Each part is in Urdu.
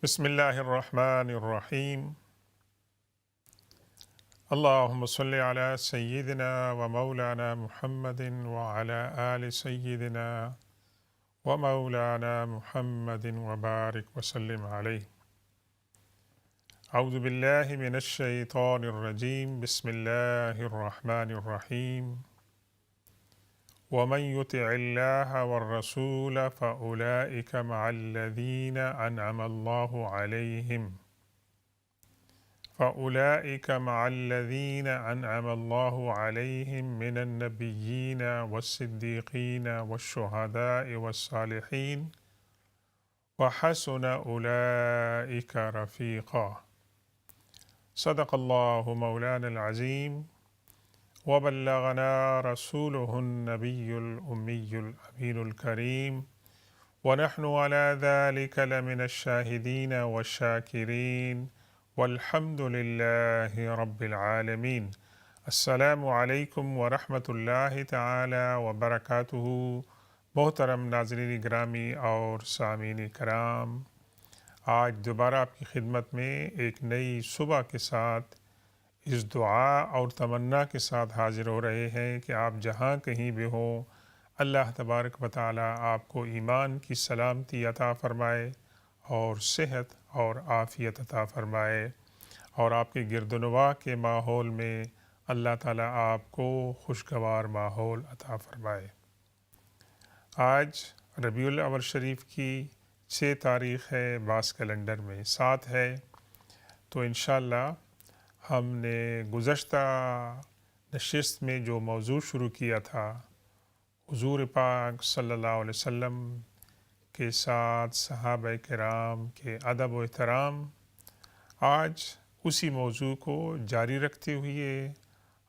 بسم اللہ الرحمن الرحیم۔ اللہم صلی علی سیدنا و مولانا محمد وعلی آل سیدنا و مولانا محمد وبارک وسلم علیہ۔ اعوذ باللہ من الشیطان الرجیم، بسم اللہ الرحمن الرحیم۔ ومن يطع الله والرسول فأولئك مع الذين أنعم الله عليهم من النبيين والصديقين والشهداء والصالحين وحسن أولئك رفيقا۔ صدق الله مولانا العظيم وبلغنا رسوله النبي الأمي الأمين الكريم ونحن على ذلك لمن الشاهدين والشاكرين والحمد لله رب العالمين۔ السلام علیکم ورحمۃ اللہ تعالی وبرکاتہ۔ محترم ناظرین گرامی اور سامعین کرام، آج دوبارہ آپ کی خدمت میں ایک نئی صبح کے ساتھ اس دعا اور تمنا کے ساتھ حاضر ہو رہے ہیں کہ آپ جہاں کہیں بھی ہوں، اللہ تبارک و تعالی آپ کو ایمان کی سلامتی عطا فرمائے اور صحت اور عافیت عطا فرمائے، اور آپ کے گرد و نواح کے ماحول میں اللہ تعالی آپ کو خوشگوار ماحول عطا فرمائے۔ آج ربیع الاول شریف کی 6 تاریخ ہے، بعض کیلنڈر میں 7 ہے، تو انشاءاللہ ہم نے گزشتہ نشست میں جو موضوع شروع کیا تھا، حضور پاک صلی اللہ علیہ وسلم کے ساتھ صحابہ کرام کے ادب و احترام، آج اسی موضوع کو جاری رکھتے ہوئے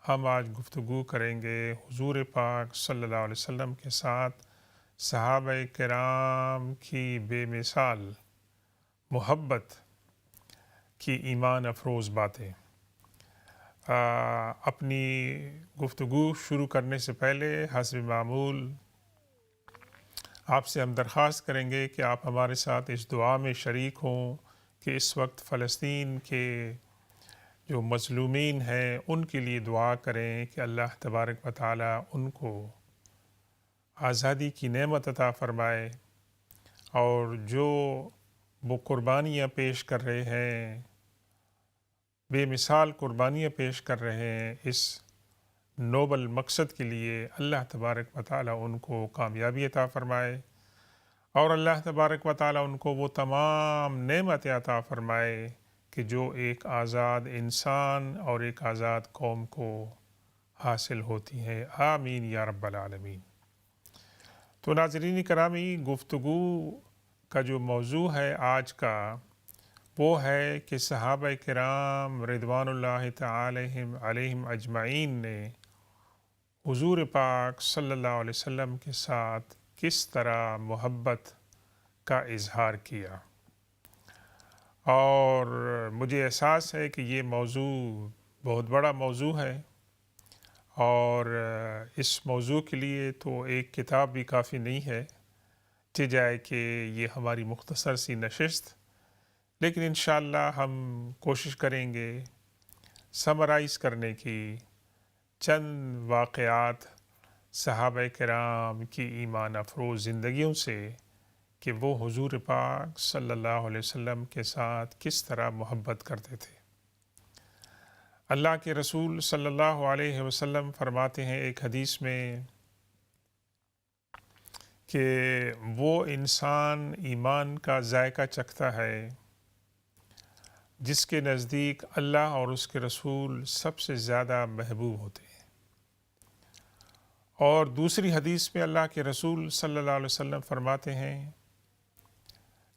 ہم آج گفتگو کریں گے حضور پاک صلی اللہ علیہ وسلم کے ساتھ صحابہ کرام کی بے مثال محبت کی ایمان افروز باتیں۔ اپنی گفتگو شروع کرنے سے پہلے حسب معمول آپ سے ہم درخواست کریں گے کہ آپ ہمارے ساتھ اس دعا میں شریک ہوں کہ اس وقت فلسطین کے جو مظلومین ہیں ان کے لیے دعا کریں کہ اللہ تبارک و تعالی ان کو آزادی کی نعمت عطا فرمائے، اور جو وہ قربانیاں پیش کر رہے ہیں، بے مثال قربانیاں پیش کر رہے ہیں اس نوبل مقصد کے لیے، اللہ تبارک و تعالی ان کو کامیابی عطا فرمائے، اور اللہ تبارک و تعالی ان کو وہ تمام نعمت عطا فرمائے کہ جو ایک آزاد انسان اور ایک آزاد قوم کو حاصل ہوتی ہیں۔ آمین یا رب العالمین۔ تو ناظرین کرامی، گفتگو کا جو موضوع ہے آج کا، وہ ہے کہ صحابہ کرام رضوان اللہ تعالی علیہم اجمعین نے حضور پاک صلی اللہ علیہ وسلم کے ساتھ کس طرح محبت کا اظہار کیا، اور مجھے احساس ہے کہ یہ موضوع بہت بڑا موضوع ہے، اور اس موضوع کے لیے تو ایک کتاب بھی کافی نہیں ہے، چہ جائے کہ یہ ہماری مختصر سی نشست، لیکن انشاءاللہ ہم کوشش کریں گے سمرائز کرنے کی چند واقعات صحابہ کرام کی ایمان افروز زندگیوں سے، کہ وہ حضور پاک صلی اللہ علیہ وسلم کے ساتھ کس طرح محبت کرتے تھے۔ اللہ کے رسول صلی اللہ علیہ وسلم فرماتے ہیں ایک حدیث میں کہ وہ انسان ایمان کا ذائقہ چکھتا ہے جس کے نزدیک اللہ اور اس کے رسول سب سے زیادہ محبوب ہوتے ہیں، اور دوسری حدیث میں اللہ کے رسول صلی اللہ علیہ وسلم فرماتے ہیں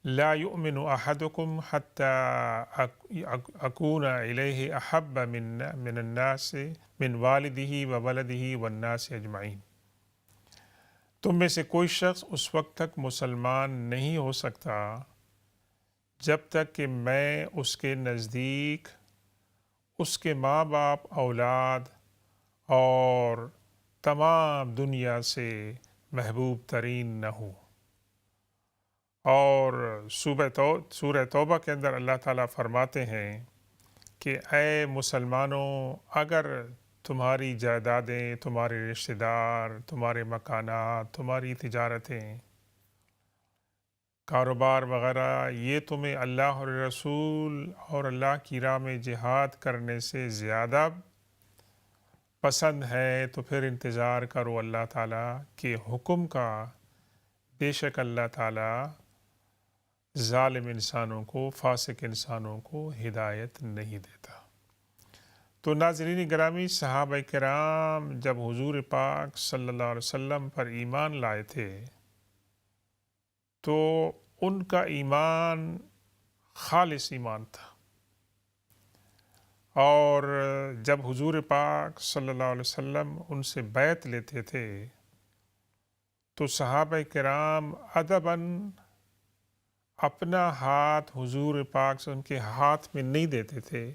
لا یؤمن احدکم حتی اکون الیہ احب من الناس من والدہ وولدہ والناس اجمعین۔ تم میں سے کوئی شخص اس وقت تک مسلمان نہیں ہو سکتا جب تک کہ میں اس کے نزدیک اس کے ماں باپ، اولاد اور تمام دنیا سے محبوب ترین نہ ہوں۔ اور سورہ توبہ کے اندر اللہ تعالیٰ فرماتے ہیں کہ اے مسلمانوں، اگر تمہاری جائیدادیں، تمہارے رشتہ دار، تمہارے مکانات، تمہاری تجارتیں، کاروبار وغیرہ، یہ تمہیں اللہ اور رسول اور اللہ کی راہ میں جہاد کرنے سے زیادہ پسند ہے تو پھر انتظار کرو اللہ تعالیٰ کے حکم کا۔ بے شک اللہ تعالیٰ ظالم انسانوں کو، فاسق انسانوں کو ہدایت نہیں دیتا۔ تو ناظرین گرامی، صحابہ کرام جب حضور پاک صلی اللہ علیہ وسلم پر ایمان لائے تھے تو ان کا ایمان خالص ایمان تھا، اور جب حضور پاک صلی اللہ علیہ وسلم ان سے بیعت لیتے تھے تو صحابہ کرام ادباً اپنا ہاتھ حضور پاک سے ان کے ہاتھ میں نہیں دیتے تھے،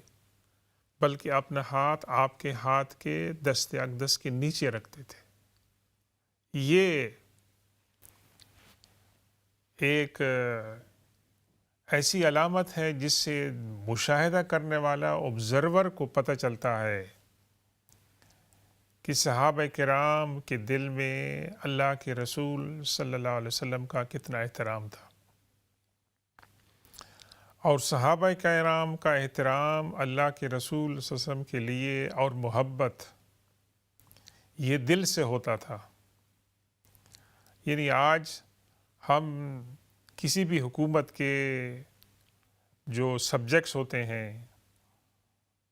بلکہ اپنا ہاتھ آپ کے ہاتھ کے دست اقدس کے نیچے رکھتے تھے۔ یہ ایک ایسی علامت ہے جس سے مشاہدہ کرنے والا آبزرور کو پتہ چلتا ہے کہ صحابہ کرام کے دل میں اللہ کے رسول صلی اللہ علیہ وسلم کا کتنا احترام تھا، اور صحابہ کرام کا احترام اللہ کے رسول صلی اللہ علیہ وسلم کے لیے اور محبت یہ دل سے ہوتا تھا۔ یعنی آج ہم کسی بھی حکومت کے جو سبجیکٹس ہوتے ہیں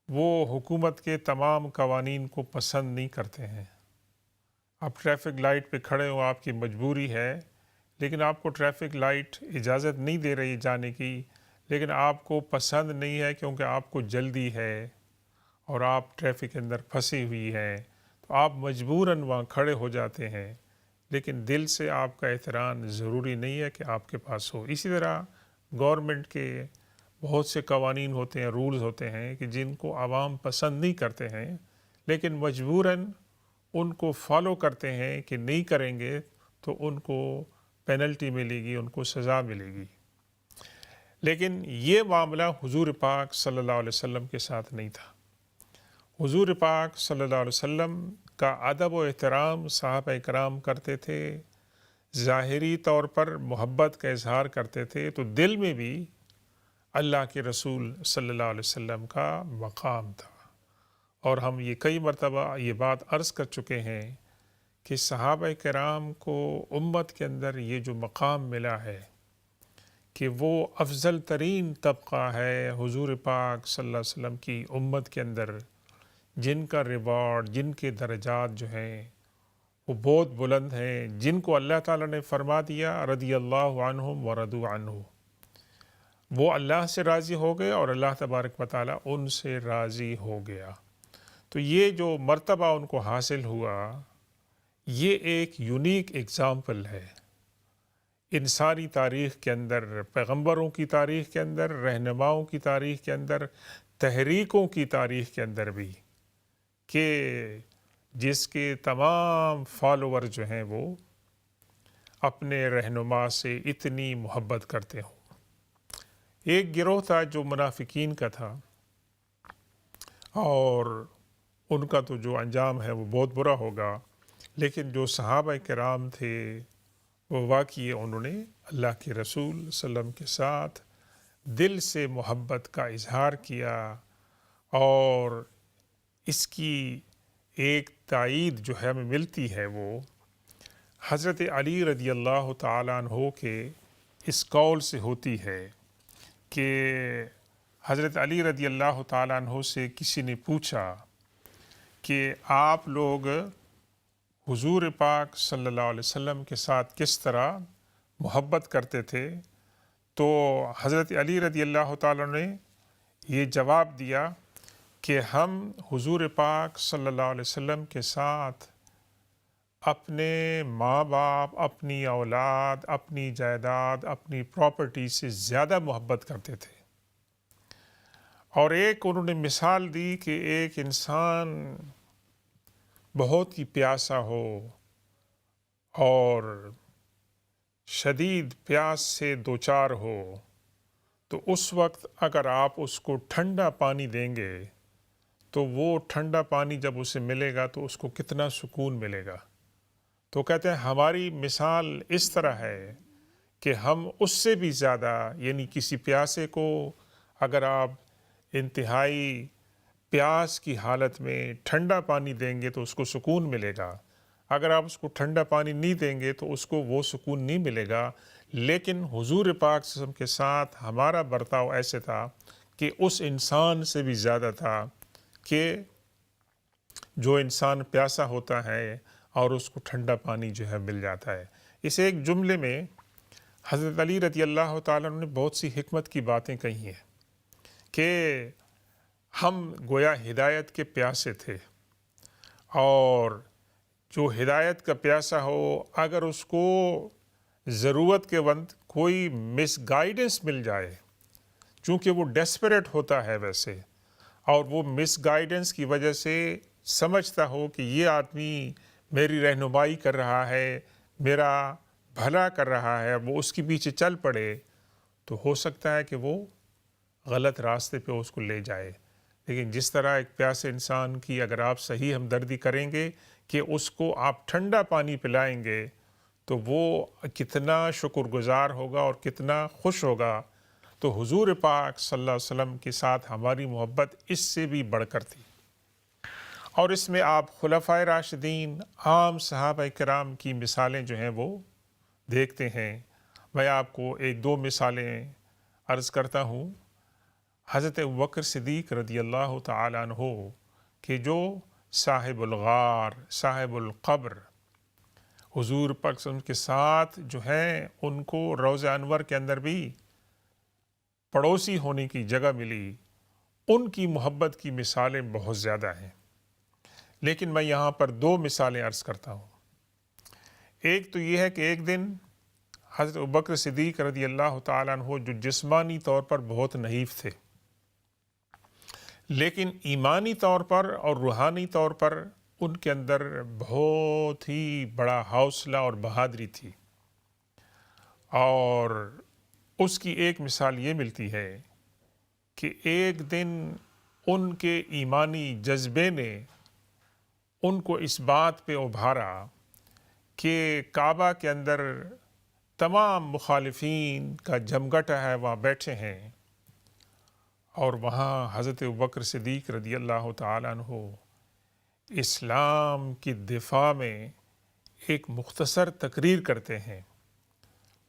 وہ حکومت کے تمام قوانین کو پسند نہیں کرتے ہیں۔ آپ ٹریفک لائٹ پہ کھڑے ہو، آپ کی مجبوری ہے، لیکن آپ کو ٹریفک لائٹ اجازت نہیں دے رہی جانے کی، لیکن آپ کو پسند نہیں ہے کیونکہ آپ کو جلدی ہے اور آپ ٹریفک کے اندر پھنسی ہوئی ہیں، تو آپ مجبوراً وہاں کھڑے ہو جاتے ہیں، لیکن دل سے آپ کا احترام ضروری نہیں ہے کہ آپ کے پاس ہو۔ اسی طرح گورنمنٹ کے بہت سے قوانین ہوتے ہیں، رولز ہوتے ہیں کہ جن کو عوام پسند نہیں کرتے ہیں، لیکن مجبوراً ان کو فالو کرتے ہیں کہ نہیں کریں گے تو ان کو پینلٹی ملے گی، ان کو سزا ملے گی۔ لیکن یہ معاملہ حضور پاک صلی اللہ علیہ وسلم کے ساتھ نہیں تھا۔ حضور پاک صلی اللہ علیہ وسلم کا ادب و احترام صحابہ کرام کرتے تھے، ظاہری طور پر محبت کا اظہار کرتے تھے، تو دل میں بھی اللہ کے رسول صلی اللہ علیہ وسلم کا مقام تھا۔ اور ہم یہ کئی مرتبہ یہ بات عرض کر چکے ہیں کہ صحابہ کرام کو امت کے اندر یہ جو مقام ملا ہے کہ وہ افضل ترین طبقہ ہے حضور پاک صلی اللہ علیہ وسلم کی امت کے اندر، جن کا ریوارڈ، جن کے درجات جو ہیں وہ بہت بلند ہیں، جن کو اللہ تعالیٰ نے فرما دیا رضی اللہ عنہم ورضوا عنہ، وہ اللہ سے راضی ہو گئے اور اللہ تبارک و تعالیٰ ان سے راضی ہو گیا۔ تو یہ جو مرتبہ ان کو حاصل ہوا، یہ ایک یونیک ایگزامپل ہے انسانی تاریخ کے اندر، پیغمبروں کی تاریخ کے اندر، رہنماؤں کی تاریخ کے اندر، تحریکوں کی تاریخ کے اندر بھی، کہ جس کے تمام فالوور جو ہیں وہ اپنے رہنما سے اتنی محبت کرتے ہوں۔ ایک گروہ تھا جو منافقین کا تھا، اور ان کا تو جو انجام ہے وہ بہت برا ہوگا، لیکن جو صحابہ کرام تھے وہ واقعی انہوں نے اللہ کے رسول صلی اللہ علیہ وسلم کے ساتھ دل سے محبت کا اظہار کیا، اور اس کی ایک تائید جو ہے ہمیں ملتی ہے وہ حضرت علی رضی اللہ تعالیٰ عنہ کے اس قول سے ہوتی ہے کہ حضرت علی رضی اللہ تعالیٰ عنہ سے کسی نے پوچھا کہ آپ لوگ حضور پاک صلی اللہ علیہ وسلم کے ساتھ کس طرح محبت کرتے تھے، تو حضرت علی رضی اللہ تعالیٰ نے یہ جواب دیا کہ ہم حضور پاک صلی اللہ علیہ وسلم کے ساتھ اپنے ماں باپ، اپنی اولاد، اپنی جائیداد، اپنی پراپرٹی سے زیادہ محبت کرتے تھے۔ اور ایک انہوں نے مثال دی کہ ایک انسان بہت ہی پیاسا ہو اور شدید پیاس سے دوچار ہو تو اس وقت اگر آپ اس کو ٹھنڈا پانی دیں گے تو وہ ٹھنڈا پانی جب اسے ملے گا تو اس کو کتنا سکون ملے گا۔ تو کہتے ہیں ہماری مثال اس طرح ہے کہ ہم اس سے بھی زیادہ، یعنی کسی پیاسے کو اگر آپ انتہائی پیاس کی حالت میں ٹھنڈا پانی دیں گے تو اس کو سکون ملے گا، اگر آپ اس کو ٹھنڈا پانی نہیں دیں گے تو اس کو وہ سکون نہیں ملے گا۔ لیکن حضور پاک صلی اللہ علیہ وسلم کے ساتھ ہمارا برتاؤ ایسے تھا کہ اس انسان سے بھی زیادہ تھا کہ جو انسان پیاسا ہوتا ہے اور اس کو ٹھنڈا پانی جو ہے مل جاتا ہے۔ اس ایک جملے میں حضرت علی رضی اللہ تعالیٰ عنہ نے بہت سی حکمت کی باتیں کہی ہیں کہ ہم گویا ہدایت کے پیاسے تھے، اور جو ہدایت کا پیاسا ہو اگر اس کو ضرورت کے وقت کوئی مس گائیڈنس مل جائے، چونکہ وہ ڈیسپریٹ ہوتا ہے ویسے، اور وہ مس گائیڈنس کی وجہ سے سمجھتا ہو کہ یہ آدمی میری رہنمائی کر رہا ہے، میرا بھلا کر رہا ہے، وہ اس کے پیچھے چل پڑے، تو ہو سکتا ہے کہ وہ غلط راستے پہ اس کو لے جائے۔ لیکن جس طرح ایک پیاسے انسان کی اگر آپ صحیح ہمدردی کریں گے کہ اس کو آپ ٹھنڈا پانی پلائیں گے تو وہ کتنا شکر گزار ہوگا اور کتنا خوش ہوگا۔ تو حضور پاک صلی اللہ علیہ وسلم کے ساتھ ہماری محبت اس سے بھی بڑھ کر تھی، اور اس میں آپ خلفائے راشدین، عام صحابہ کرام کی مثالیں جو ہیں وہ دیکھتے ہیں۔ میں آپ کو ایک دو مثالیں عرض کرتا ہوں۔ حضرت ابوبکر صدیق رضی اللہ تعالیٰ عنہ کہ جو صاحب الغار، صاحب القبر، حضور پاک صلی اللہ علیہ وسلم کے ساتھ جو ہیں ان کو روضہ انور کے اندر بھی پڑوسی ہونے کی جگہ ملی، ان کی محبت کی مثالیں بہت زیادہ ہیں، لیکن میں یہاں پر دو مثالیں عرض کرتا ہوں۔ ایک تو یہ ہے کہ ایک دن حضرت ابوبکر صدیق رضی اللہ تعالیٰ عنہ جو جسمانی طور پر بہت نحیف تھے، لیکن ایمانی طور پر اور روحانی طور پر ان کے اندر بہت ہی بڑا حوصلہ اور بہادری تھی، اور اس کی ایک مثال یہ ملتی ہے کہ ایک دن ان کے ایمانی جذبے نے ان کو اس بات پہ ابھارا کہ کعبہ کے اندر تمام مخالفین کا جمگٹا ہے، وہاں بیٹھے ہیں، اور وہاں حضرت ابوبکر صدیق رضی اللہ تعالیٰ عنہ اسلام کی دفاع میں ایک مختصر تقریر کرتے ہیں،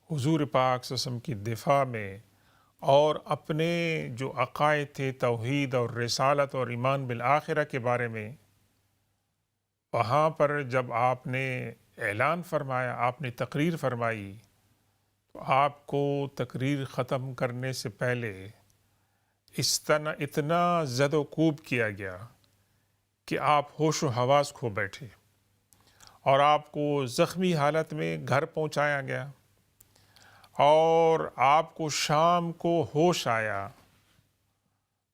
حضور پاک صلی اللہ علیہ وسلم کی دفاع میں، اور اپنے جو عقائد تھے توحید اور رسالت اور ایمان بالآخرہ کے بارے میں۔ وہاں پر جب آپ نے اعلان فرمایا، آپ نے تقریر فرمائی، تو آپ کو تقریر ختم کرنے سے پہلے اتنا زد و کوب کیا گیا کہ آپ ہوش و حواس کھو بیٹھے، اور آپ کو زخمی حالت میں گھر پہنچایا گیا، اور آپ کو شام کو ہوش آیا۔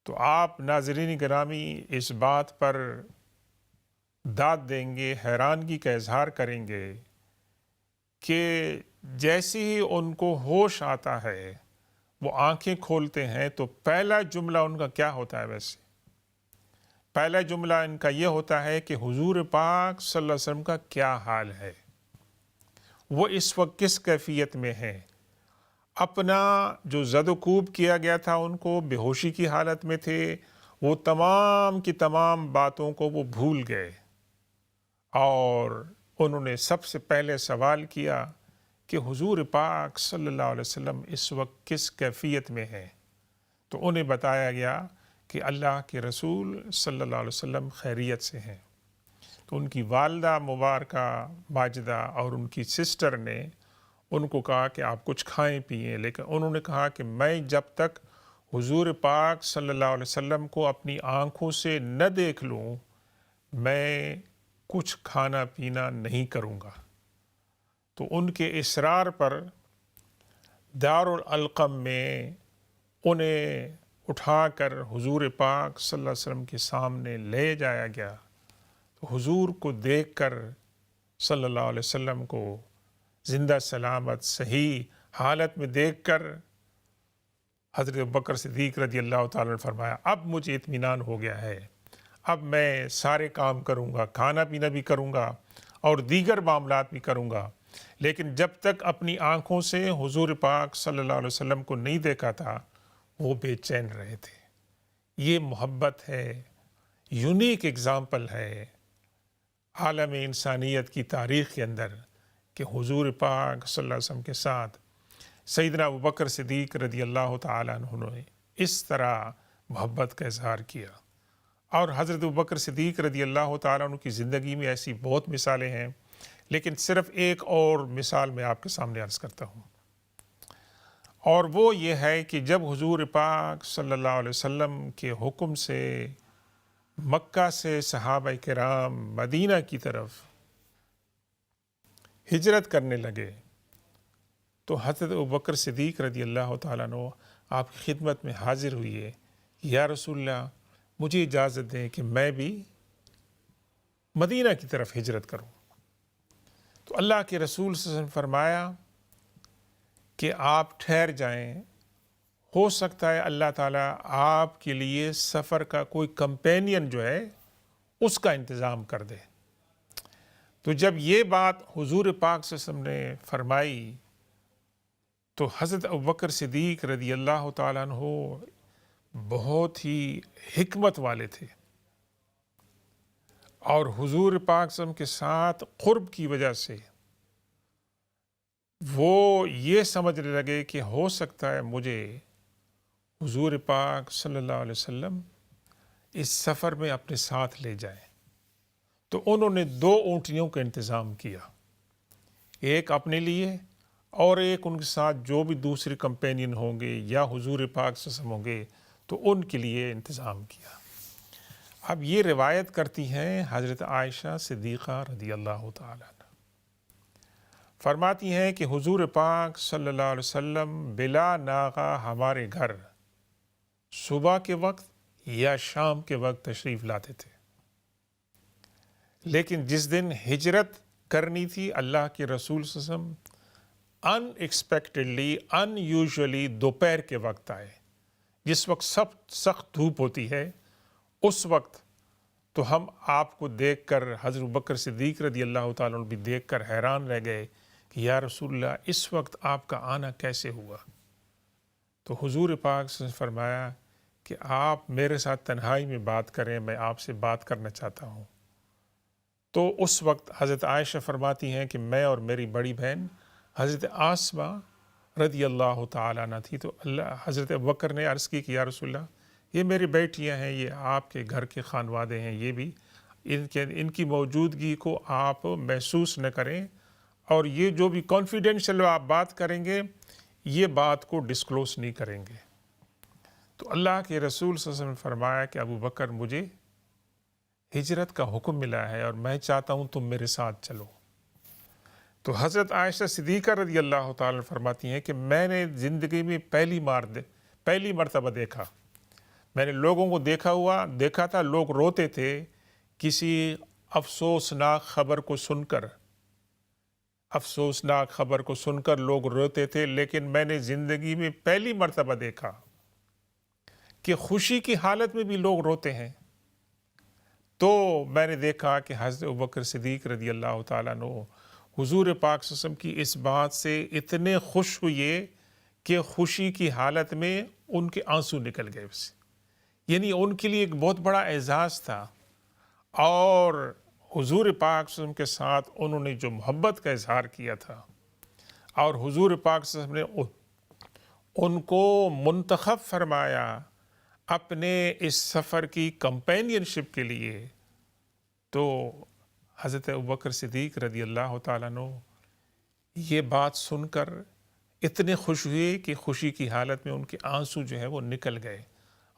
تو آپ ناظرین گرامی اس بات پر داد دیں گے، حیرانگی کا اظہار کریں گے کہ جیسے ہی ان کو ہوش آتا ہے، وہ آنکھیں کھولتے ہیں تو پہلا جملہ ان کا کیا ہوتا ہے؟ ویسے پہلا جملہ ان کا یہ ہوتا ہے کہ حضور پاک صلی اللہ علیہ وسلم کا کیا حال ہے، وہ اس وقت کس کیفیت میں ہیں۔ اپنا جو زد و کوب کیا گیا تھا، ان کو بے ہوشی کی حالت میں تھے، وہ تمام کی تمام باتوں کو وہ بھول گئے، اور انہوں نے سب سے پہلے سوال کیا کہ حضور پاک صلی اللہ علیہ وسلم اس وقت کس کیفیت میں ہیں؟ تو انہیں بتایا گیا کہ اللہ کے رسول صلی اللہ علیہ وسلم خیریت سے ہیں۔ تو ان کی والدہ مبارکہ ماجدہ اور ان کی سسٹر نے ان کو کہا کہ آپ کچھ کھائیں پئیں، لیکن انہوں نے کہا کہ میں جب تک حضور پاک صلی اللہ علیہ وسلم کو اپنی آنکھوں سے نہ دیکھ لوں، میں کچھ کھانا پینا نہیں کروں گا۔ تو ان کے اصرار پر دارالارقم میں انہیں اٹھا کر حضور پاک صلی اللہ علیہ وسلم کے سامنے لے جایا گیا۔ تو حضور کو دیکھ کر صلی اللہ علیہ وسلم کو زندہ سلامت صحیح حالت میں دیکھ کر حضرت ابوبکر صدیق رضی اللہ تعالیٰ نے فرمایا اب مجھے اطمینان ہو گیا ہے، اب میں سارے کام کروں گا، کھانا پینا بھی کروں گا اور دیگر معاملات بھی کروں گا، لیکن جب تک اپنی آنکھوں سے حضور پاک صلی اللہ علیہ وسلم کو نہیں دیکھا تھا وہ بے چین رہے تھے۔ یہ محبت ہے، یونیک اگزامپل ہے عالم انسانیت کی تاریخ کے اندر کہ حضور پاک صلی اللہ علیہ وسلم کے ساتھ سیدنا ابوبکر صدیق رضی اللہ تعالیٰ عنہ نے اس طرح محبت کا اظہار کیا۔ اور حضرت ابوبکر صدیق رضی اللہ تعالیٰ عنہ کی زندگی میں ایسی بہت مثالیں ہیں، لیکن صرف ایک اور مثال میں آپ کے سامنے عرض کرتا ہوں، اور وہ یہ ہے کہ جب حضور پاک صلی اللہ علیہ وسلم کے حکم سے مکہ سے صحابہ کرام مدینہ کی طرف ہجرت کرنے لگے تو حضرت ابوبکر صدیق رضی اللہ تعالیٰ عنہ آپ کی خدمت میں حاضر ہوئی ہے، یا رسول اللہ مجھے اجازت دیں کہ میں بھی مدینہ کی طرف ہجرت کروں۔ تو اللہ کے رسول صلی اللہ علیہ وسلم فرمایا کہ آپ ٹھہر جائیں، ہو سکتا ہے اللہ تعالیٰ آپ کے لیے سفر کا کوئی کمپینین جو ہے اس کا انتظام کر دے۔ تو جب یہ بات حضور پاک صلی اللہ علیہ وسلم نے فرمائی تو حضرت ابوبکر صدیق رضی اللہ تعالیٰ عنہ بہت ہی حکمت والے تھے، اور حضور پاک صلی اللہ علیہ وسلم کے ساتھ قرب کی وجہ سے وہ یہ سمجھنے لگے کہ ہو سکتا ہے مجھے حضور پاک صلی اللہ علیہ وسلم اس سفر میں اپنے ساتھ لے جائیں۔ تو انہوں نے 2 اونٹنیوں کا انتظام کیا، ایک اپنے لیے اور ایک ان کے ساتھ جو بھی دوسرے کمپینین ہوں گے یا حضور پاک صلی اللہ علیہ وسلم ہوں گے تو ان کے لیے انتظام کیا۔ اب یہ روایت کرتی ہیں حضرت عائشہ صدیقہ رضی اللہ تعالیٰ عنہ، فرماتی ہیں کہ حضور پاک صلی اللہ علیہ وسلم بلا ناغہ ہمارے گھر صبح کے وقت یا شام کے وقت تشریف لاتے تھے، لیکن جس دن ہجرت کرنی تھی اللہ کے رسول صلی اللہ علیہ وسلم ان ایکسپیکٹڈلی ان یوزولی دوپہر کے وقت آئے، جس وقت سخت دھوپ ہوتی ہے، اس وقت تو ہم آپ کو دیکھ کر حضرت ابوبکر صدیق رضی اللہ تعالیٰ عنہ بھی دیکھ کر حیران رہ گئے کہ یا رسول اللہ اس وقت آپ کا آنا کیسے ہوا؟ تو حضور پاک سے فرمایا کہ آپ میرے ساتھ تنہائی میں بات کریں، میں آپ سے بات کرنا چاہتا ہوں۔ تو اس وقت حضرت عائشہ فرماتی ہیں کہ میں اور میری بڑی بہن حضرت آسمہ رضی اللہ تعالیٰ عنہ تھی، تو حضرت ابوبکر نے عرض کی کہ یا رسول اللہ یہ میری بیٹیاں ہیں، یہ آپ کے گھر کے خانوادے ہیں، یہ بھی ان کی موجودگی کو آپ محسوس نہ کریں، اور یہ جو بھی کانفیڈینشیل آپ بات کریں گے یہ بات کو ڈسکلوز نہیں کریں گے۔ تو اللہ کے رسول صلی اللہ علیہ وسلم نے فرمایا کہ ابوبکر مجھے ہجرت کا حکم ملا ہے اور میں چاہتا ہوں تم میرے ساتھ چلو۔ تو حضرت عائشہ صدیقہ رضی اللہ تعالیٰ فرماتی ہیں کہ میں نے زندگی میں پہلی مرتبہ دیکھا، میں نے لوگوں کو دیکھا تھا، لوگ روتے تھے کسی افسوسناک خبر کو سن کر لوگ روتے تھے، لیکن میں نے زندگی میں پہلی مرتبہ دیکھا کہ خوشی کی حالت میں بھی لوگ روتے ہیں۔ تو میں نے دیکھا کہ حضرت ابوبکر صدیق رضی اللہ تعالیٰ عنہ حضور پاک صلی اللہ علیہ وسلم کی اس بات سے اتنے خوش ہوئے کہ خوشی کی حالت میں ان کے آنسو نکل گئے، یعنی ان کے لیے ایک بہت بڑا اعزاز تھا، اور حضور پاک صلی اللہ علیہ وسلم کے ساتھ انہوں نے جو محبت کا اظہار کیا تھا، اور حضور پاک صلی اللہ علیہ وسلم نے ان کو منتخب فرمایا اپنے اس سفر کی کمپینین شپ کے لیے، تو حضرت ابوبکر صدیق رضی اللہ تعالیٰ عنہ یہ بات سن کر اتنے خوش ہوئے کہ خوشی کی حالت میں ان کے آنسو جو ہے وہ نکل گئے،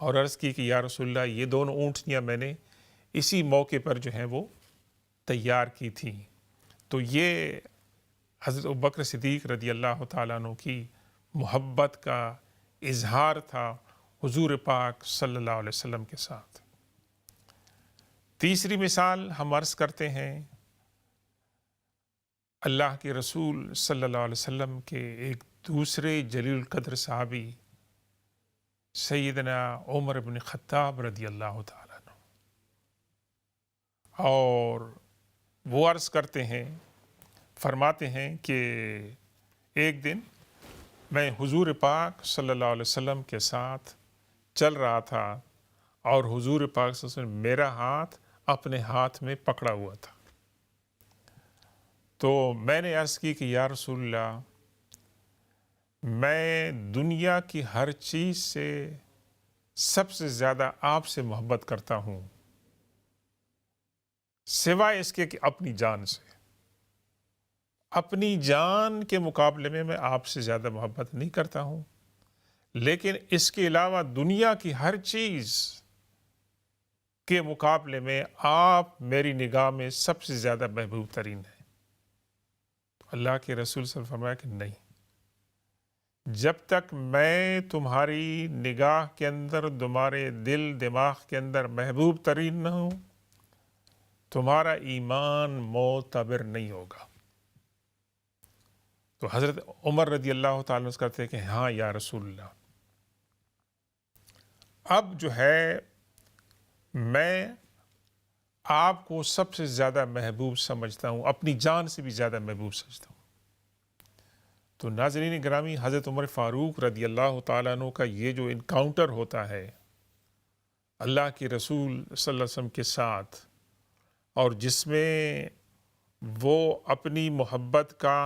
اور عرض کی کہ یا رسول اللہ یہ 2 اونٹنیاں میں نے اسی موقع پر جو ہیں وہ تیار کی تھیں۔ تو یہ حضرت ابوبکر صدیق رضی اللہ تعالیٰ عنہ کی محبت کا اظہار تھا حضور پاک صلی اللہ علیہ وسلم کے ساتھ۔ تیسری مثال ہم عرض کرتے ہیں اللہ کے رسول صلی اللہ علیہ وسلم کے ایک دوسرے جلیل القدر صحابی سیدنا عمر بن خطاب رضی اللہ تعالیٰ عنہ، اور وہ عرض کرتے ہیں، فرماتے ہیں کہ ایک دن میں حضور پاک صلی اللہ علیہ وسلم کے ساتھ چل رہا تھا اور حضور پاک صلی اللہ علیہ وسلم میرا ہاتھ اپنے ہاتھ میں پکڑا ہوا تھا، تو میں نے عرض کی کہ یا رسول اللہ، میں دنیا کی ہر چیز سے سب سے زیادہ آپ سے محبت کرتا ہوں، سوائے اس کے کہ اپنی جان سے۔ اپنی جان کے مقابلے میں آپ سے زیادہ محبت نہیں کرتا ہوں، لیکن اس کے علاوہ دنیا کی ہر چیز کے مقابلے میں آپ میری نگاہ میں سب سے زیادہ محبوب ترین ہیں۔ اللہ کے رسول صلی اللہ علیہ وسلم فرمایا کہ نہیں، جب تک میں تمہاری نگاہ کے اندر، تمہارے دل دماغ کے اندر محبوب ترین نہ ہوں، تمہارا ایمان معتبر نہیں ہوگا۔ تو حضرت عمر رضی اللہ تعالیٰ عنہ کہتے ہیں کہ ہاں یا رسول اللہ، اب جو ہے میں آپ کو سب سے زیادہ محبوب سمجھتا ہوں، اپنی جان سے بھی زیادہ محبوب سمجھتا ہوں۔ تو ناظرین گرامی، حضرت عمر فاروق رضی اللہ تعالیٰ عنہ کا یہ جو انکاؤنٹر ہوتا ہے اللہ کے رسول صلی اللہ علیہ وسلم کے ساتھ، اور جس میں وہ اپنی محبت کا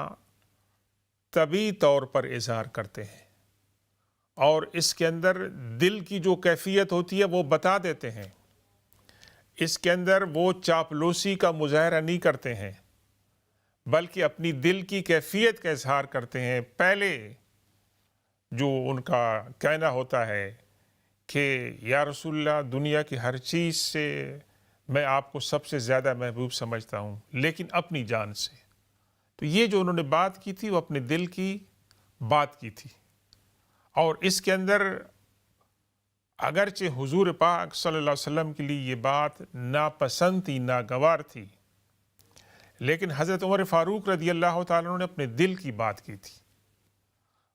طبی طور پر اظہار کرتے ہیں اور اس کے اندر دل کی جو کیفیت ہوتی ہے وہ بتا دیتے ہیں، اس کے اندر وہ چاپلوسی کا مظاہرہ نہیں کرتے ہیں بلکہ اپنی دل کی کیفیت کا اظہار کرتے ہیں۔ پہلے جو ان کا کہنا ہوتا ہے کہ یا رسول اللہ، دنیا کی ہر چیز سے میں آپ کو سب سے زیادہ محبوب سمجھتا ہوں لیکن اپنی جان سے۔ تو یہ جو انہوں نے بات کی تھی وہ اپنے دل کی بات کی تھی، اور اس کے اندر اگرچہ حضور پاک صلی اللہ علیہ وسلم کے لیے یہ بات ناپسند تھی، ناگوار تھی، لیکن حضرت عمر فاروق رضی اللہ تعالیٰ عنہ نے اپنے دل کی بات کی تھی،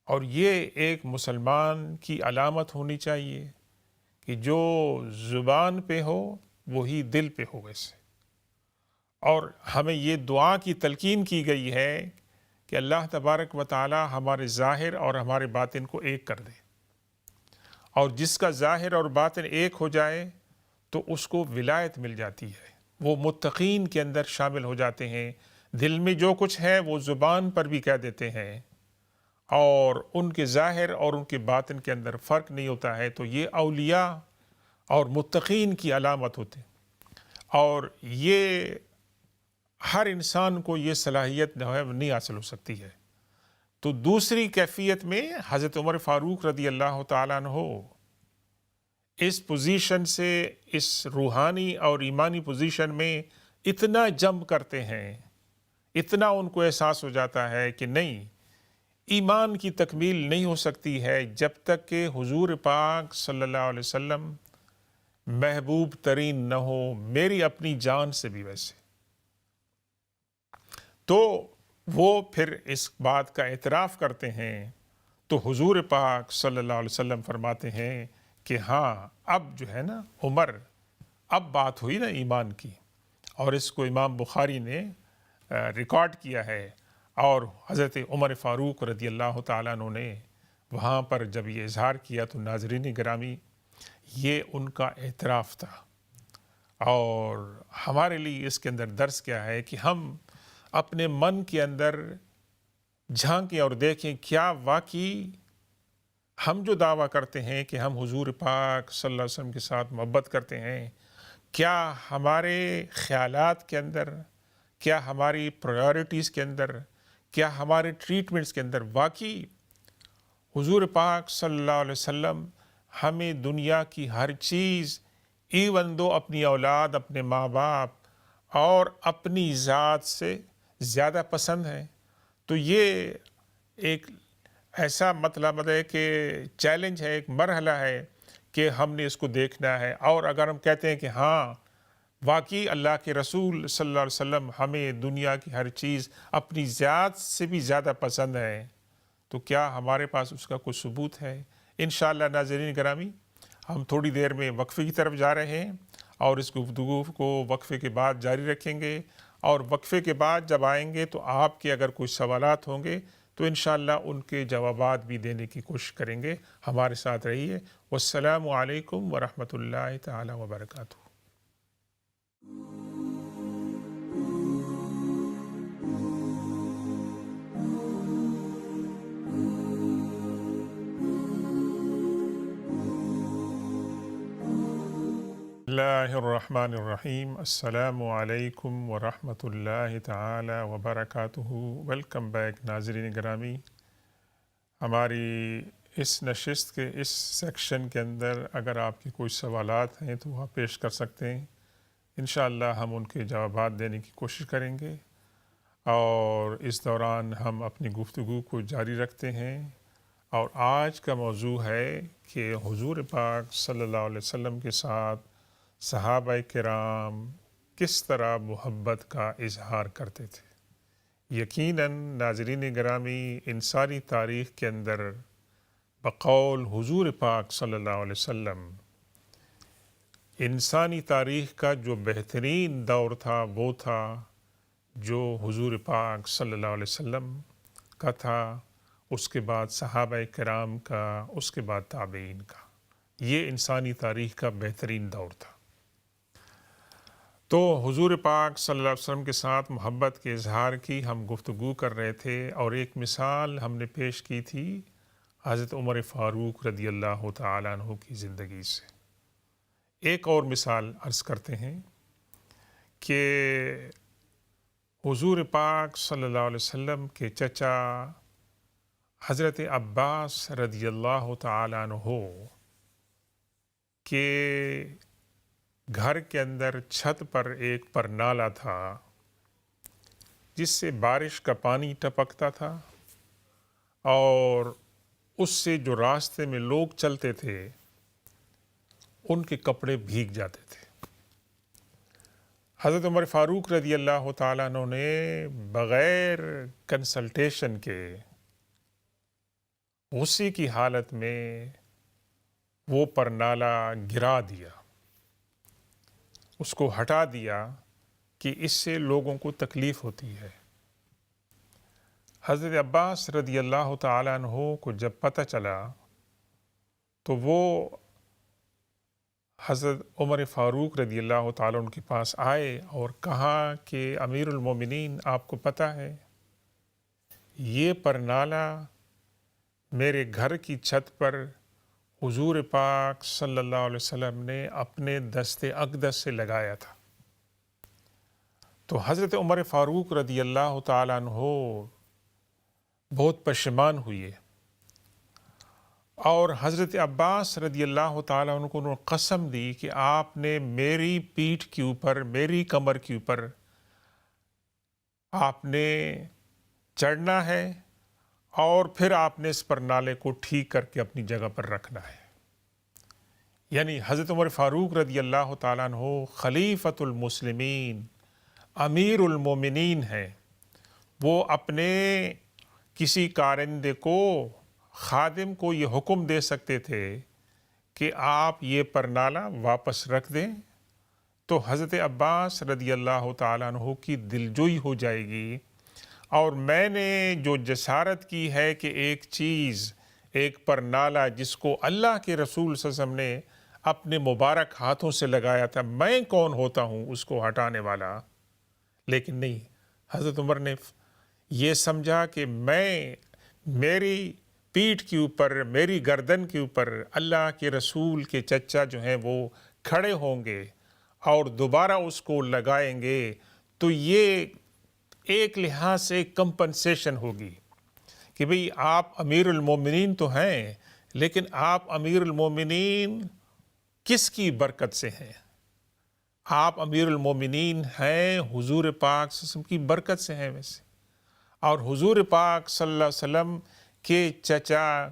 اور یہ ایک مسلمان کی علامت ہونی چاہیے کہ جو زبان پہ ہو وہی دل پہ ہو ویسے۔ اور ہمیں یہ دعا کی تلقین کی گئی ہے کہ اللہ تبارک و تعالی ہمارے ظاہر اور ہمارے باطن کو ایک کر دے، اور جس کا ظاہر اور باطن ایک ہو جائے تو اس کو ولایت مل جاتی ہے، وہ متقین کے اندر شامل ہو جاتے ہیں، دل میں جو کچھ ہے وہ زبان پر بھی کہہ دیتے ہیں، اور ان کے ظاہر اور ان کے باطن کے اندر فرق نہیں ہوتا ہے۔ تو یہ اولیاء اور متقین کی علامت ہوتے ہیں، اور یہ ہر انسان کو یہ صلاحیت نہیں حاصل ہو سکتی ہے۔ تو دوسری کیفیت میں حضرت عمر فاروق رضی اللہ تعالیٰ عنہ اس پوزیشن سے، اس روحانی اور ایمانی پوزیشن میں اتنا جمپ کرتے ہیں، اتنا ان کو احساس ہو جاتا ہے کہ نہیں، ایمان کی تکمیل نہیں ہو سکتی ہے جب تک کہ حضور پاک صلی اللہ علیہ وسلم محبوب ترین نہ ہو، میری اپنی جان سے بھی ویسے۔ تو وہ پھر اس بات کا اعتراف کرتے ہیں، تو حضور پاک صلی اللہ علیہ وسلم فرماتے ہیں کہ ہاں، اب جو ہے نا عمر، اب بات ہوئی نا ایمان کی، اور اس کو امام بخاری نے ریکارڈ کیا ہے، اور حضرت عمر فاروق رضی اللہ تعالیٰ عنہ نے وہاں پر جب یہ اظہار کیا تو ناظرین گرامی، یہ ان کا اعتراف تھا۔ اور ہمارے لیے اس کے اندر درس کیا ہے کہ ہم اپنے من کے اندر جھانکیں اور دیکھیں، کیا واقعی ہم جو دعویٰ کرتے ہیں کہ ہم حضور پاک صلی اللہ علیہ وسلم کے ساتھ محبت کرتے ہیں، کیا ہمارے خیالات کے اندر، کیا ہماری پرائیورٹیز کے اندر، کیا ہمارے ٹریٹمنٹس کے اندر واقعی حضور پاک صلی اللہ علیہ وسلم ہمیں دنیا کی ہر چیز، ایون دو اپنی اولاد، اپنے ماں باپ اور اپنی ذات سے زیادہ پسند ہے؟ تو یہ ایک ایسا مطلب ہے کہ چیلنج ہے، ایک مرحلہ ہے کہ ہم نے اس کو دیکھنا ہے، اور اگر ہم کہتے ہیں کہ ہاں واقعی اللہ کے رسول صلی اللہ علیہ وسلم ہمیں دنیا کی ہر چیز اپنی ذات سے بھی زیادہ پسند ہے، تو کیا ہمارے پاس اس کا کوئی ثبوت ہے؟ انشاءاللہ ناظرین گرامی، ہم تھوڑی دیر میں وقفے کی طرف جا رہے ہیں اور اس گفتگو کو وقفے کے بعد جاری رکھیں گے، اور وقفے کے بعد جب آئیں گے تو آپ کے اگر کوئی سوالات ہوں گے تو انشاءاللہ ان کے جوابات بھی دینے کی کوشش کریں گے۔ ہمارے ساتھ رہیے۔ والسلام علیکم ورحمۃ اللہ تعالی وبرکاتہ۔ اللہ الرحمن الرحیم۔ السلام علیکم ورحمۃ اللہ تعالی وبرکاتہ۔ ویلکم بیک ناظرین گرامی۔ ہماری اس نشست کے اس سیکشن کے اندر اگر آپ کی کوئی سوالات ہیں تو وہ پیش کر سکتے ہیں، انشاءاللہ ہم ان کے جوابات دینے کی کوشش کریں گے، اور اس دوران ہم اپنی گفتگو کو جاری رکھتے ہیں۔ اور آج کا موضوع ہے کہ حضور پاک صلی اللہ علیہ وسلم کے ساتھ صحابہ کرام کس طرح محبت کا اظہار کرتے تھے۔ یقیناً ناظرین گرامی، انسانی تاریخ کے اندر بقول حضور پاک صلی اللہ علیہ وسلم انسانی تاریخ کا جو بہترین دور تھا وہ تھا جو حضور پاک صلی اللہ علیہ وسلم کا تھا، اس کے بعد صحابہ کرام کا، اس کے بعد تابعین کا۔ یہ انسانی تاریخ کا بہترین دور تھا۔ تو حضور پاک صلی اللہ علیہ وسلم کے ساتھ محبت کے اظہار کی ہم گفتگو کر رہے تھے، اور ایک مثال ہم نے پیش کی تھی حضرت عمر فاروق رضی اللہ تعالیٰ عنہ کی زندگی سے۔ ایک اور مثال عرض کرتے ہیں کہ حضور پاک صلی اللہ علیہ وسلم کے چچا حضرت عباس رضی اللہ تعالیٰ عنہ کے گھر کے اندر چھت پر ایک پرنالہ تھا جس سے بارش کا پانی ٹپکتا تھا، اور اس سے جو راستے میں لوگ چلتے تھے ان کے کپڑے بھیگ جاتے تھے۔ حضرت عمر فاروق رضی اللہ تعالیٰ عنہ نے بغیر کنسلٹیشن کے غصے کی حالت میں وہ پرنالہ گرا دیا، اس کو ہٹا دیا کہ اس سے لوگوں کو تکلیف ہوتی ہے۔ حضرت عباس رضی اللہ تعالیٰ عنہ کو جب پتہ چلا تو وہ حضرت عمر فاروق رضی اللہ تعالیٰ عنہ کے پاس آئے اور کہا کہ امیر المومنین، آپ کو پتہ ہے یہ پرنالہ میرے گھر کی چھت پر حضور پاک صلی اللہ علیہ وسلم نے اپنے دست اقدس سے لگایا تھا۔ تو حضرت عمر فاروق رضی اللہ تعالیٰ عنہ بہت پشیمان ہوئے، اور حضرت عباس رضی اللہ تعالیٰ عنہ کو انہوں نے قسم دی کہ آپ نے میری پیٹھ کے اوپر، میری کمر کے اوپر آپ نے چڑھنا ہے، اور پھر آپ نے اس پرنالے کو ٹھیک کر کے اپنی جگہ پر رکھنا ہے۔ یعنی حضرت عمر فاروق رضی اللہ تعالیٰ عنہ خلیفۃ المسلمین، امیر المومنین ہیں، وہ اپنے کسی کارندے کو، خادم کو یہ حکم دے سکتے تھے کہ آپ یہ پرنالہ واپس رکھ دیں، تو حضرت عباس رضی اللہ تعالیٰ عنہ کی دلجوئی ہو جائے گی، اور میں نے جو جسارت کی ہے کہ ایک چیز، ایک پرنالہ جس کو اللہ کے رسول صلی اللہ علیہ وسلم نے اپنے مبارک ہاتھوں سے لگایا تھا، میں کون ہوتا ہوں اس کو ہٹانے والا؟ لیکن نہیں، حضرت عمر نے یہ سمجھا کہ میری پیٹھ کے اوپر، میری گردن کے اوپر اللہ کے رسول کے چچا جو ہیں وہ کھڑے ہوں گے اور دوبارہ اس کو لگائیں گے، تو یہ ایک لحاظ سے کمپنسیشن ہوگی کہ بھئی آپ امیر المومنین تو ہیں، لیکن آپ امیر المومنین کس کی برکت سے ہیں؟ آپ امیر المومنین ہیں حضور پاک صلی اللہ علیہ وسلم کی برکت سے ہیں ویسے، اور حضور پاک صلی اللہ علیہ وسلم کے چچا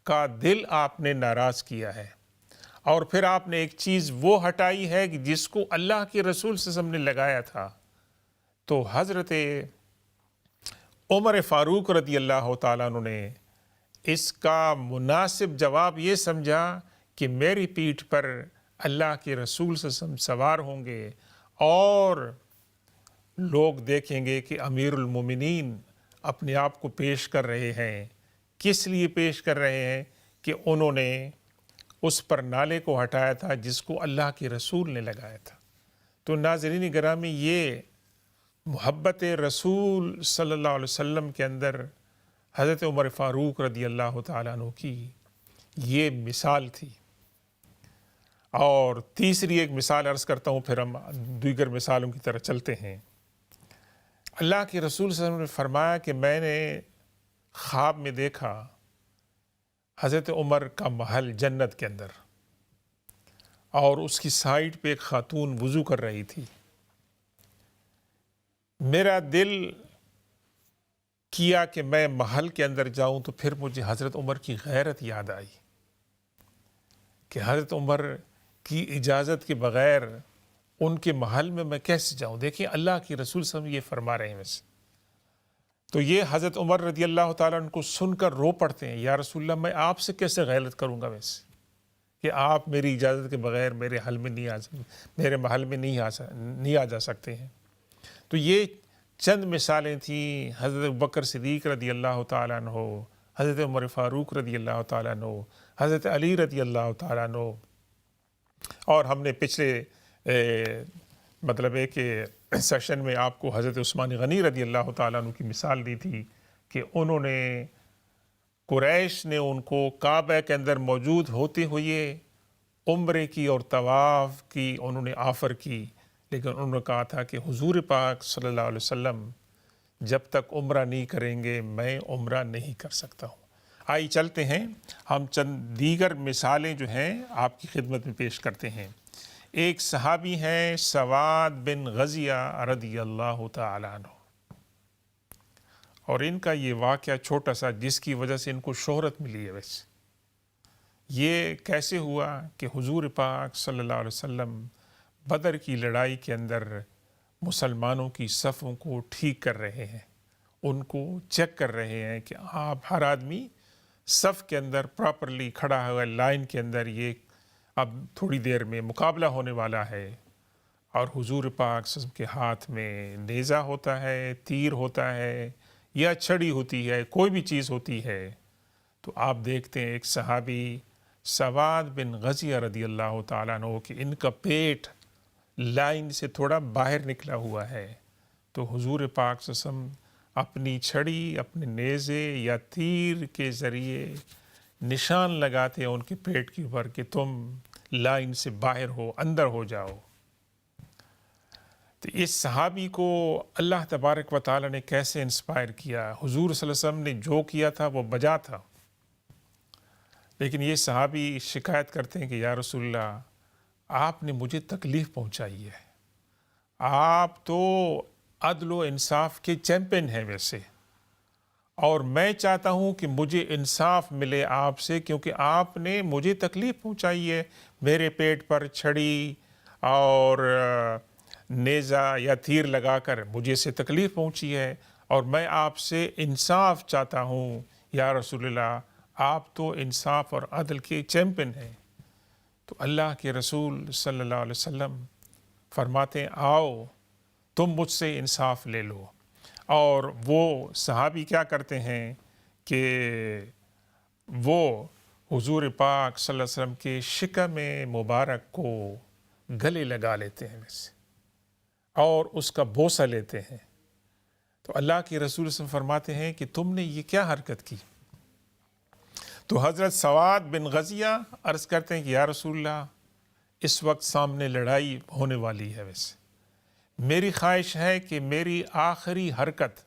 کا دل آپ نے ناراض کیا ہے، اور پھر آپ نے ایک چیز وہ ہٹائی ہے کہ جس کو اللہ کے رسول صلی اللہ علیہ وسلم نے لگایا تھا۔ تو حضرت عمر فاروق رضی اللہ تعالیٰ عنہ نے اس کا مناسب جواب یہ سمجھا کہ میری پیٹھ پر اللہ کے رسول صلی اللہ علیہ وسلم سوار ہوں گے اور لوگ دیکھیں گے کہ امیر المومنین اپنے آپ کو پیش کر رہے ہیں۔ کس لیے پیش کر رہے ہیں؟ کہ انہوں نے اس پر نالے کو ہٹایا تھا جس کو اللہ کے رسول نے لگایا تھا۔ تو ناظرین گرامی، یہ محبت رسول صلی اللہ علیہ وسلم کے اندر حضرت عمر فاروق رضی اللہ تعالیٰ عنہ کی یہ مثال تھی۔ اور تیسری ایک مثال عرض کرتا ہوں، پھر ہم دیگر مثالوں کی طرح چلتے ہیں۔ اللہ کے رسول صلی اللہ علیہ وسلم نے فرمایا کہ میں نے خواب میں دیکھا حضرت عمر کا محل جنت کے اندر، اور اس کی سائٹ پہ ایک خاتون وضو کر رہی تھی۔ میرا دل کیا کہ میں محل کے اندر جاؤں، تو پھر مجھے حضرت عمر کی غیرت یاد آئی کہ حضرت عمر کی اجازت کے بغیر ان کے محل میں کیسے جاؤں۔ دیکھیں اللہ کے رسول صلی اللہ علیہ وسلم یہ فرما رہے ہیں ویسے۔ تو یہ حضرت عمر رضی اللہ تعالیٰ عنہ کو سن کر رو پڑتے ہیں، یا رسول اللہ میں آپ سے کیسے غیرت کروں گا ویسے کہ آپ میری اجازت کے بغیر میرے محل میں نہیں آ جا سکتے ہیں۔ تو یہ چند مثالیں تھیں حضرت ابوبکر صدیق رضی اللہ تعالیٰ عنہ، حضرت عمر فاروق رضی اللہ تعالیٰ عنہ، حضرت علی رضی اللہ تعالیٰ عنہ۔ اور ہم نے پچھلے مطلب ہے کہ سیشن میں آپ کو حضرت عثمان غنی رضی اللہ تعالیٰ عنہ کی مثال دی تھی کہ انہوں نے قریش نے ان کو کعبہ کے اندر موجود ہوتے ہوئے عمرے کی اور طواف کی انہوں نے آفر کی، لیکن انہوں نے کہا تھا کہ حضور پاک صلی اللہ علیہ وسلم جب تک عمرہ نہیں کریں گے میں عمرہ نہیں کر سکتا ہوں۔ آئی چلتے ہیں، ہم چند دیگر مثالیں جو ہیں آپ کی خدمت میں پیش کرتے ہیں۔ ایک صحابی ہیں سواد بن غزیہ رضی اللہ تعالیٰ عنہ، اور ان کا یہ واقعہ چھوٹا سا جس کی وجہ سے ان کو شہرت ملی ہے۔ ویسے یہ کیسے ہوا کہ حضور پاک صلی اللہ علیہ وسلم بدر کی لڑائی کے اندر مسلمانوں کی صفوں کو ٹھیک کر رہے ہیں، ان کو چیک کر رہے ہیں کہ آپ ہر آدمی صف کے اندر پراپرلی کھڑا ہوا لائن کے اندر، یہ اب تھوڑی دیر میں مقابلہ ہونے والا ہے۔ اور حضور پاک صلی اللہ علیہ وسلم کے ہاتھ میں نیزہ ہوتا ہے، تیر ہوتا ہے یا چھڑی ہوتی ہے، کوئی بھی چیز ہوتی ہے۔ تو آپ دیکھتے ہیں ایک صحابی سواد بن غزیہ رضی اللہ تعالیٰ عنہ کہ ان کا پیٹ لائن سے تھوڑا باہر نکلا ہوا ہے، تو حضور پاک صلی اللہ علیہ وسلم اپنی چھڑی، اپنے نیزے یا تیر کے ذریعے نشان لگاتے ہیں ان کے پیٹ کے اوپر کہ تم لائن سے باہر ہو، اندر ہو جاؤ۔ تو اس صحابی کو اللہ تبارک و تعالیٰ نے کیسے انسپائر کیا؟ حضور صلی اللہ علیہ وسلم نے جو کیا تھا وہ بجا تھا، لیکن یہ صحابی شکایت کرتے ہیں کہ یا رسول اللہ آپ نے مجھے تکلیف پہنچائی ہے، آپ تو عدل و انصاف کے چیمپئن ہیں ویسے، اور میں چاہتا ہوں کہ مجھے انصاف ملے آپ سے، کیونکہ آپ نے مجھے تکلیف پہنچائی ہے، میرے پیٹ پر چھڑی اور نیزہ یا تیر لگا کر مجھے سے تکلیف پہنچی ہے، اور میں آپ سے انصاف چاہتا ہوں یا رسول اللہ، آپ تو انصاف اور عدل کے چیمپئن ہیں۔ تو اللہ کے رسول صلی اللہ علیہ وسلم فرماتے ہیں آؤ تم مجھ سے انصاف لے لو۔ اور وہ صحابی کیا کرتے ہیں کہ وہ حضور پاک صلی اللہ علیہ وسلم کے شکم مبارک کو گلے لگا لیتے ہیں ویسے، اور اس کا بوسہ لیتے ہیں۔ تو اللہ کے رسول صلی اللہ علیہ وسلم فرماتے ہیں کہ تم نے یہ کیا حرکت کی؟ تو حضرت سواد بن غزیہ عرض کرتے ہیں کہ یا رسول اللہ اس وقت سامنے لڑائی ہونے والی ہے، ویسے میری خواہش ہے کہ میری آخری حرکت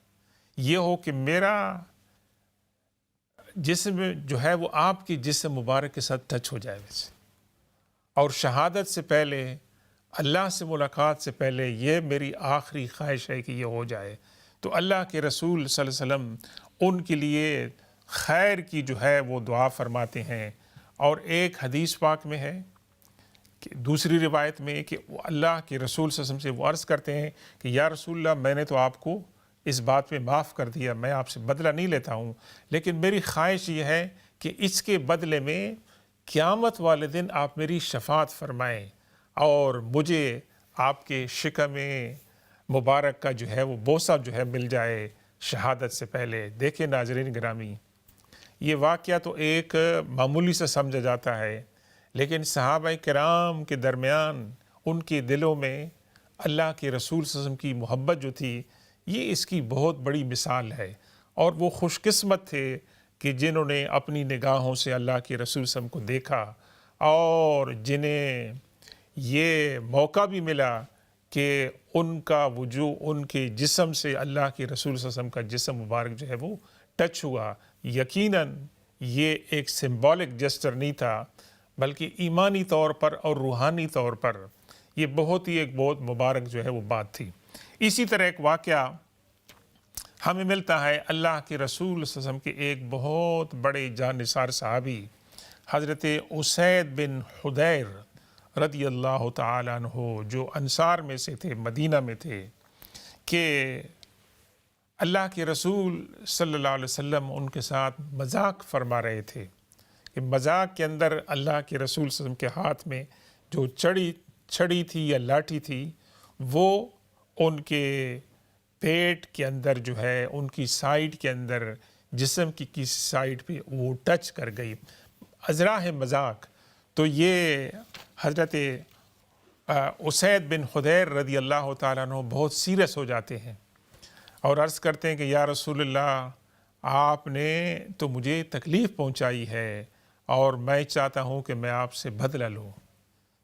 یہ ہو کہ میرا جسم جو ہے وہ آپ کی جسم مبارک کے ساتھ ٹچ ہو جائے ویسے، اور شہادت سے پہلے، اللہ سے ملاقات سے پہلے یہ میری آخری خواہش ہے کہ یہ ہو جائے۔ تو اللہ کے رسول صلی اللہ علیہ وسلم ان کے لیے خیر کی جو ہے وہ دعا فرماتے ہیں۔ اور ایک حدیث پاک میں ہے کہ دوسری روایت میں کہ وہ اللہ کے رسول صلی اللہ علیہ وسلم سے وہ عرض کرتے ہیں کہ یا رسول اللہ میں نے تو آپ کو اس بات میں معاف کر دیا، میں آپ سے بدلہ نہیں لیتا ہوں، لیکن میری خواہش یہ ہے کہ اس کے بدلے میں قیامت والے دن آپ میری شفاعت فرمائیں اور مجھے آپ کے شکم مبارک کا جو ہے وہ بوسہ جو ہے مل جائے شہادت سے پہلے۔ دیکھیں ناظرین گرامی، یہ واقعہ تو ایک معمولی سے سمجھا جاتا ہے، لیکن صحابہ کرام کے درمیان ان کے دلوں میں اللہ کے رسول صلی اللہ علیہ وسلم کی محبت جو تھی، یہ اس کی بہت بڑی مثال ہے۔ اور وہ خوش قسمت تھے کہ جنہوں نے اپنی نگاہوں سے اللہ کے رسول صلی اللہ علیہ وسلم کو دیکھا اور جنہیں یہ موقع بھی ملا کہ ان کا وجود ان کے جسم سے اللہ کے رسول صلی اللہ علیہ وسلم کا جسم مبارک جو ہے وہ ٹچ ہوا۔ یقیناً یہ ایک سمبولک جسچر نہیں تھا، بلکہ ایمانی طور پر اور روحانی طور پر یہ ایک بہت مبارک جو ہے وہ بات تھی۔ اسی طرح ایک واقعہ ہمیں ملتا ہے اللہ کے رسول صلی اللہ علیہ وسلم کے ایک بہت بڑے جانثار صحابی حضرت اسید بن حدیر رضی اللہ تعالیٰ عنہ، جو انصار میں سے تھے، مدینہ میں تھے، کہ اللہ کے رسول صلی اللہ علیہ وسلم ان کے ساتھ مذاق فرما رہے تھے کہ مذاق کے اندر اللہ کے رسول صلی اللہ علیہ وسلم کے ہاتھ میں جو چھڑی تھی یا لاٹھی تھی، وہ ان کے پیٹ کے اندر جو ہے ان کی سائیڈ کے اندر جسم کی کسی سائیڈ پہ وہ ٹچ کر گئی ازراہ مذاق۔ تو یہ حضرت اسید بن حدیر رضی اللہ تعالیٰ عنہ بہت سیریس ہو جاتے ہیں اور عرض کرتے ہیں کہ یا رسول اللہ، آپ نے تو مجھے تکلیف پہنچائی ہے اور میں چاہتا ہوں کہ میں آپ سے بدلہ لوں۔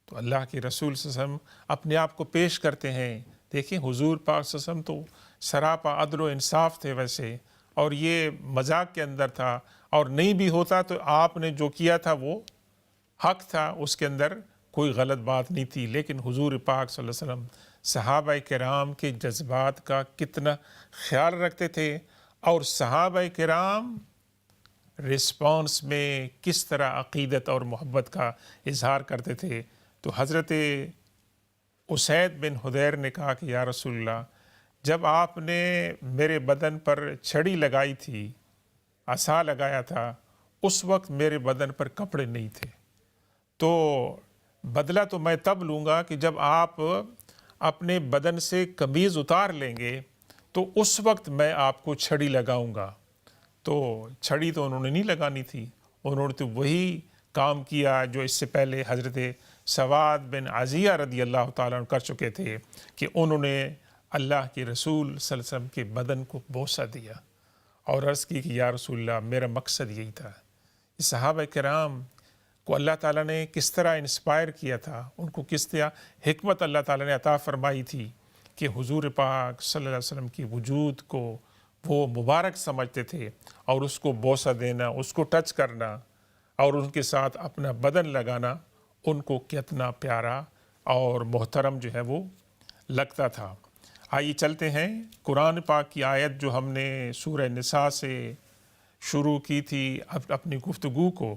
تو اللہ کے رسول صلی اللہ علیہ وسلم اپنے آپ کو پیش کرتے ہیں۔ دیکھیں حضور پاک صلی اللہ علیہ وسلم تو سراپا عدل و انصاف تھے ویسے، اور یہ مذاق کے اندر تھا، اور نہیں بھی ہوتا تو آپ نے جو کیا تھا وہ حق تھا، اس کے اندر کوئی غلط بات نہیں تھی۔ لیکن حضور پاک صلی اللہ علیہ وسلم صحابہ کرام کے جذبات کا کتنا خیال رکھتے تھے، اور صحابہ کرام رسپانس میں کس طرح عقیدت اور محبت کا اظہار کرتے تھے۔ تو حضرت اسید بن حدیر نے کہا کہ یا رسول اللہ، جب آپ نے میرے بدن پر چھڑی لگائی تھی، عصا لگایا تھا، اس وقت میرے بدن پر کپڑے نہیں تھے، تو بدلہ تو میں تب لوں گا کہ جب آپ اپنے بدن سے قمیض اتار لیں گے، تو اس وقت میں آپ کو چھڑی لگاؤں گا۔ تو چھڑی تو انہوں نے نہیں لگانی تھی، انہوں نے تو وہی کام کیا جو اس سے پہلے حضرت سواد بن عزیہ رضی اللہ تعالیٰ عنہ کر چکے تھے، کہ انہوں نے اللہ کے رسول صلی اللہ علیہ وسلم کے بدن کو بوسہ دیا اور عرض کی کہ یا رسول اللہ، میرا مقصد یہی تھا۔ صحابہ کرام کو اللہ تعالیٰ نے کس طرح انسپائر کیا تھا، ان کو کس طرح حکمت اللہ تعالیٰ نے عطا فرمائی تھی کہ حضور پاک صلی اللہ علیہ وسلم کی وجود کو وہ مبارک سمجھتے تھے، اور اس کو بوسہ دینا، اس کو ٹچ کرنا اور ان کے ساتھ اپنا بدن لگانا ان کو کتنا پیارا اور محترم جو ہے وہ لگتا تھا۔ آئیے چلتے ہیں قرآن پاک کی آیت جو ہم نے سورہ نساء سے شروع کی تھی اپنی گفتگو کو،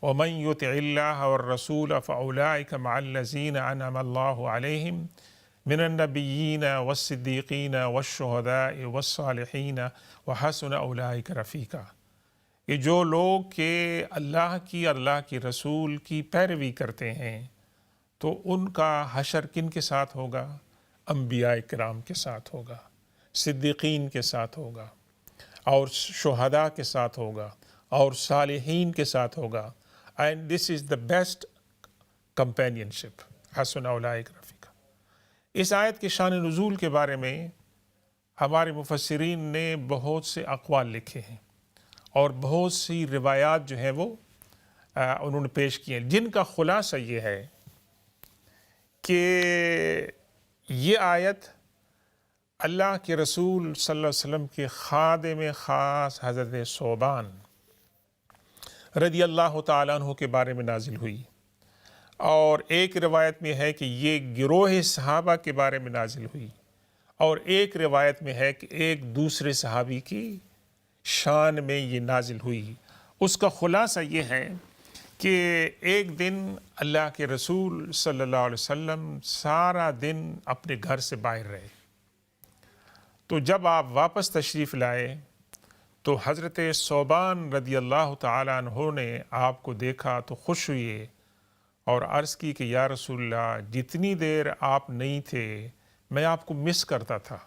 وَمَن يُطِعِ اللَّهَ وَالرَّسُولَ فَأُولَٰئِكَ مَعَ الَّذِينَ أَنْعَمَ اللَّهُ عَلَيْهِمْ مِنَ النَّبِيِّينَ وَالصِّدِّيقِينَ وَالشُّهَدَاءِ وَالصَّالِحِينَ وَحَسُنَ أُولَٰئِكَ رَفِيقًا۔ کہ جو لوگ کہ اللہ کے رسول کی پیروی کرتے ہیں، تو ان کا حشر کن کے ساتھ ہوگا؟ انبیاء کرام کے ساتھ ہوگا، صدیقین کے ساتھ ہوگا، اور شہداء کے ساتھ ہوگا، اور صالحین کے ساتھ ہوگا۔ And this is the best companionship, حسن اولئک رفیقا۔ اس آیت کے شان نزول کے بارے میں ہمارے مفسرین نے بہت سے اقوال لکھے ہیں اور بہت سی روایات جو ہیں وہ انہوں نے پیش کی ہیں، جن کا خلاصہ یہ ہے کہ یہ آیت اللہ کے رسول صلی اللہ علیہ وسلم کے خادم خاص حضرت ثوبان رضی اللہ تعالیٰ عنہ کے بارے میں نازل ہوئی، اور ایک روایت میں ہے کہ یہ گروہ صحابہ کے بارے میں نازل ہوئی، اور ایک روایت میں ہے کہ ایک دوسرے صحابی کی شان میں یہ نازل ہوئی۔ اس کا خلاصہ یہ ہے کہ ایک دن اللہ کے رسول صلی اللہ علیہ وسلم سارا دن اپنے گھر سے باہر رہے، تو جب آپ واپس تشریف لائے تو حضرت ثوبان رضی اللہ تعالیٰ عنہ نے آپ کو دیکھا تو خوش ہوئے اور عرض کی کہ یا رسول اللہ، جتنی دیر آپ نہیں تھے میں آپ کو مس کرتا تھا،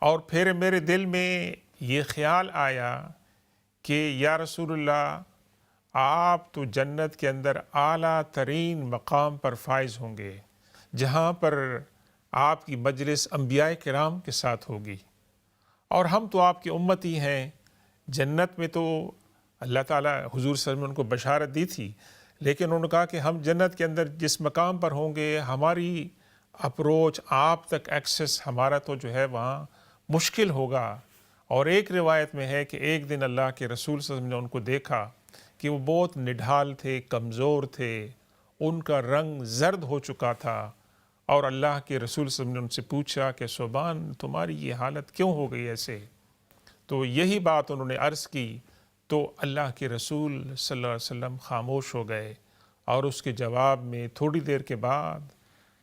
اور پھر میرے دل میں یہ خیال آیا کہ یا رسول اللہ، آپ تو جنت کے اندر اعلیٰ ترین مقام پر فائز ہوں گے، جہاں پر آپ کی مجلس انبیاء کرام کے ساتھ ہوگی، اور ہم تو آپ کی امتی ہیں۔ جنت میں تو اللہ تعالیٰ حضور صلی اللہ علیہ وسلم نے ان کو بشارت دی تھی، لیکن انہوں نے کہا کہ ہم جنت کے اندر جس مقام پر ہوں گے، ہماری اپروچ آپ تک ایکسس ہمارا تو جو ہے وہاں مشکل ہوگا۔ اور ایک روایت میں ہے کہ ایک دن اللہ کے رسول صلی اللہ علیہ وسلم نے ان کو دیکھا کہ وہ بہت نڈھال تھے، کمزور تھے، ان کا رنگ زرد ہو چکا تھا، اور اللہ کے رسول صلی اللہ علیہ وسلم نے ان سے پوچھا کہ ثوبان، تمہاری یہ حالت کیوں ہو گئی ایسے؟ تو یہی بات انہوں نے عرض کی تو اللہ کے رسول صلی اللہ علیہ وسلم خاموش ہو گئے، اور اس کے جواب میں تھوڑی دیر کے بعد